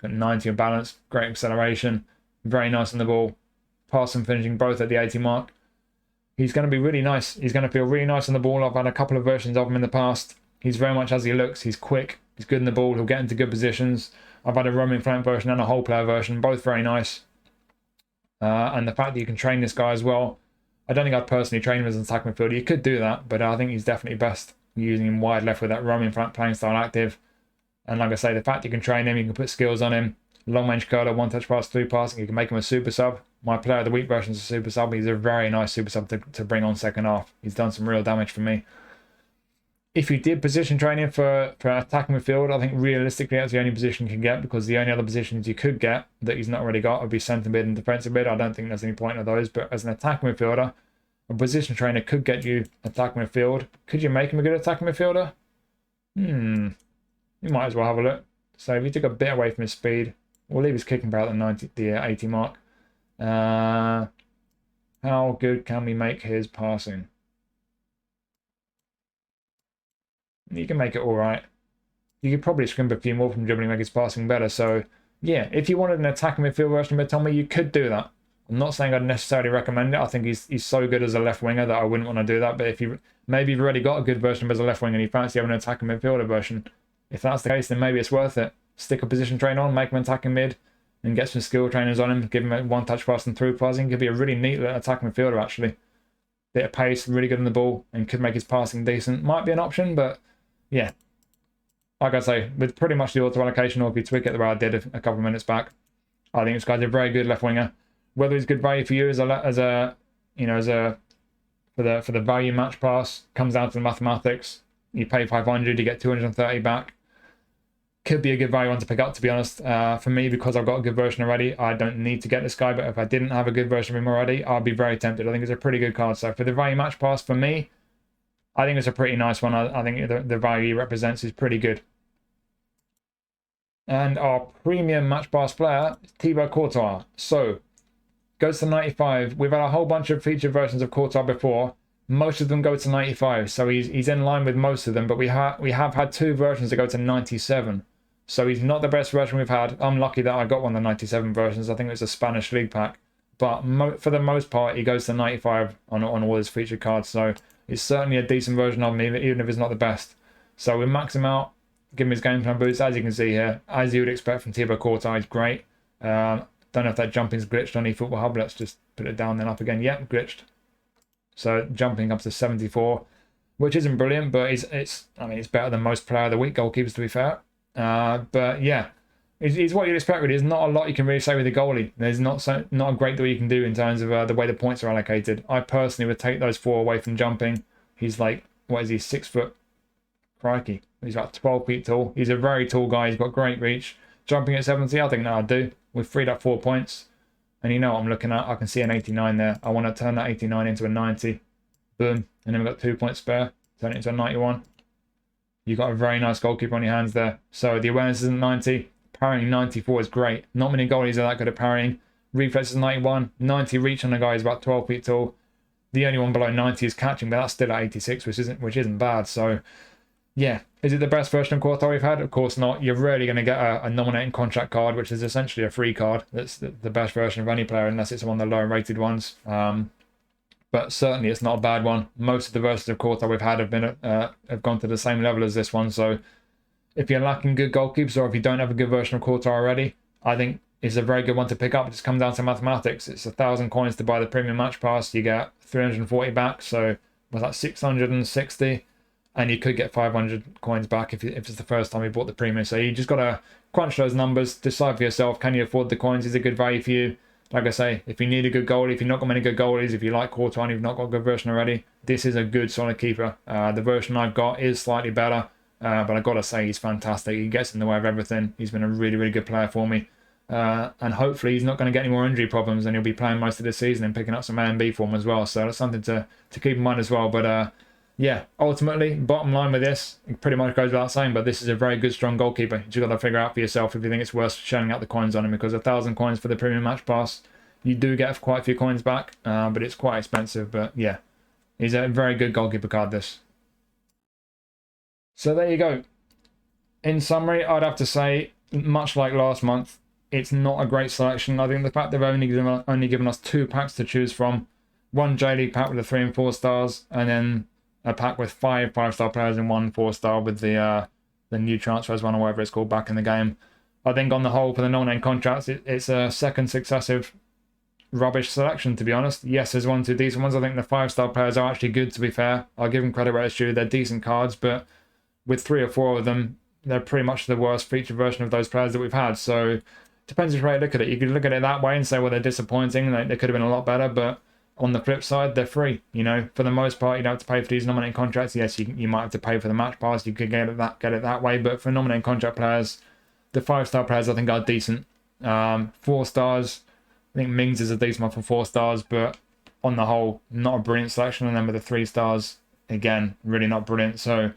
Got 90 on balance, great acceleration, very nice on the ball. Pass and finishing both at the 80 mark. He's going to be really nice. He's going to feel really nice on the ball. I've had a couple of versions of him in the past. He's very much as he looks. He's quick. He's good in the ball. He'll get into good positions. I've had a roaming flank version and a whole player version, both very nice. And the fact that you can train this guy as well. I don't think I'd personally train him as an attack midfielder. You could do that, but I think he's definitely best using him wide left with that roaming flank playing style active. And like I say, the fact you can train him, you can put skills on him. Long range curler, one touch pass, through passing. You can make him a super sub. My player of the week version is a super sub. He's a very nice super sub to bring on second half. He's done some real damage for me. If you did position training for attacking midfield, I think realistically that's the only position you can get, because the only other positions you could get that he's not already got would be centre mid and defensive mid. I don't think there's any point of those. But as an attacking midfielder, a position trainer could get you attacking midfield. Could you make him a good attacking midfielder? You might as well have a look. So if you took a bit away from his speed, we'll leave his kicking about the 80 mark. How good can we make his passing? You can make it all right. You could probably scrimp a few more from dribbling, make his passing better. So yeah, if you wanted an attacking midfield version of Mitoma, you could do that. I'm not saying I'd necessarily recommend it. I think he's so good as a left winger that I wouldn't want to do that. But if you've already got a good version as a left winger and you fancy having an attacking midfielder version, if that's the case, then maybe it's worth it. Stick a position train on, make him attacking mid, and get some skill trainers on him. Give him a one touch pass and through passing. Could be a really neat attacking midfielder actually. Bit of pace, really good on the ball, and could make his passing decent. Might be an option, but yeah. Like I say, with pretty much the auto allocation, or if you tweak it the way I did a couple of minutes back, I think this guy's a very good left winger. Whether he's good value for you for the value match pass comes down to the mathematics. You pay 500, you get 230 back. Could be a good value one to pick up, to be honest. For me, because I've got a good version already, I don't need to get this guy. But if I didn't have a good version of him already, I'd be very tempted. I think it's a pretty good card. So for the value match pass, for me, I think it's a pretty nice one. I think the value he represents is pretty good. And our premium match pass player is Thibaut Courtois. So goes to 95. We've had a whole bunch of featured versions of Courtois before. Most of them go to 95, so he's in line with most of them. But we have had 2 versions that go to 97. So he's not the best version we've had. I'm lucky that I got one of the 97 versions. I think it was a Spanish League pack. But for the most part, he goes to 95 on all his featured cards. So it's certainly a decent version of him, even if it's not the best. So we max him out, give him his game plan boost, as you can see here. As you would expect from Thibaut Courtois, he's great. Don't know if that jumping's glitched on eFootball Hub. Let's just put it down then up again. Yep, glitched. So jumping up to 74, which isn't brilliant, but it's better than most player of the week goalkeepers, to be fair. But yeah, it's what you'd expect, really. There's not a lot you can really say with the goalie. There's not a great deal you can do in terms of the way the points are allocated. I personally would take those 4 away from jumping. He's like, what is he, 6 foot? Crikey. He's about 12 feet tall. He's a very tall guy. He's got great reach. Jumping at 70, I think that'll do. We've freed up 4 points. And you know what I'm looking at? I can see an 89 there. I want to turn that 89 into a 90. Boom. And then we've got 2 points spare. Turn it into a 91. You've got a very nice goalkeeper on your hands there. So the awareness isn't 90. Parrying 94 is great. Not many goalies are that good at parrying. Reflex is 91. 90 reach on the guy is about 12 feet tall. The only one below 90 is catching, but that's still at 86, which isn't bad. So yeah, is it the best version of Courtois we've had? Of course not. You're rarely going to get a nominating contract card, which is essentially a free card. That's the best version of any player, unless it's one of the lower rated ones. But certainly it's not a bad one. Most of the versions of Courtois we've had have gone to the same level as this one. So if you're lacking good goalkeepers, or if you don't have a good version of Courtois already, I think it's a very good one to pick up. It just comes down to mathematics. It's 1,000 coins to buy the premium match pass. You get 340 back, so was that 660? And you could get 500 coins back if it's the first time you bought the premium. So you just got to crunch those numbers, decide for yourself, can you afford the coins? Is it good value for you? Like I say, if you need a good goalie, if you've not got many good goalies, if you like Courtois and you've not got a good version already, this is a good solid keeper. The version I've got is slightly better, but I've got to say he's fantastic. He gets in the way of everything. He's been a really, really good player for me. And hopefully he's not going to get any more injury problems, and he'll be playing most of the season and picking up some A and B form as well. So that's something to keep in mind as well. But yeah, ultimately, bottom line with this, it pretty much goes without saying, but this is a very good, strong goalkeeper. You've got to figure out for yourself if you think it's worth shelling out the coins on him, because 1,000 coins for the premium match pass, you do get quite a few coins back, but it's quite expensive. But yeah, he's a very good goalkeeper card, this. So there you go. In summary, I'd have to say, much like last month, it's not a great selection. I think the fact they've only given us 2 packs to choose from, one J-League pack with the 3 and 4 stars, and then a pack with 5 5-star players and 1 4-star with the new transfers one, or whatever it's called, back in the game. I think on the whole, for the nominating contracts, it's a second successive rubbish selection, to be honest. Yes, there's 1 or 2 decent ones. I think the 5-star players are actually good, to be fair. I'll give them credit where it's due. They're decent cards, but with 3 or 4 of them, they're pretty much the worst featured version of those players that we've had. So depends which way you look at it. You could look at it that way and say, well, they're disappointing. They could have been a lot better, but on the flip side, they're free. You know, for the most part, you don't have to pay for these nominating contracts. Yes, you might have to pay for the match pass. You could get it that way. But for nominating contract players, the 5-star players I think are decent. 4 stars, I think Mings is a decent one for 4 stars, but on the whole, not a brilliant selection. And then with the 3 stars, again, really not brilliant. So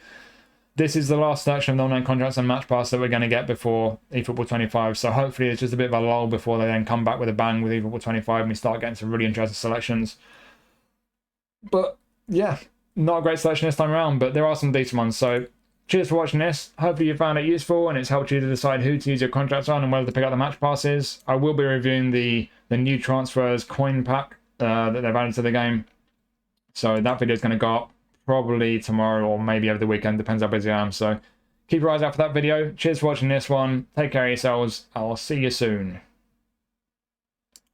this is the last selection of nominating contracts and match pass that we're going to get before eFootball 25. So hopefully it's just a bit of a lull before they then come back with a bang with eFootball 25 and we start getting some really interesting selections. But yeah, not a great selection this time around, but there are some decent ones. So cheers for watching this. Hopefully you found it useful and it's helped you to decide who to use your contracts on and whether to pick up the match passes. I will be reviewing the new transfers coin pack that they've added to the game. So that video is going to go up probably tomorrow or maybe over the weekend, depends how busy I am. So keep your eyes out for that video. Cheers for watching this one. Take care of yourselves. I'll see you soon.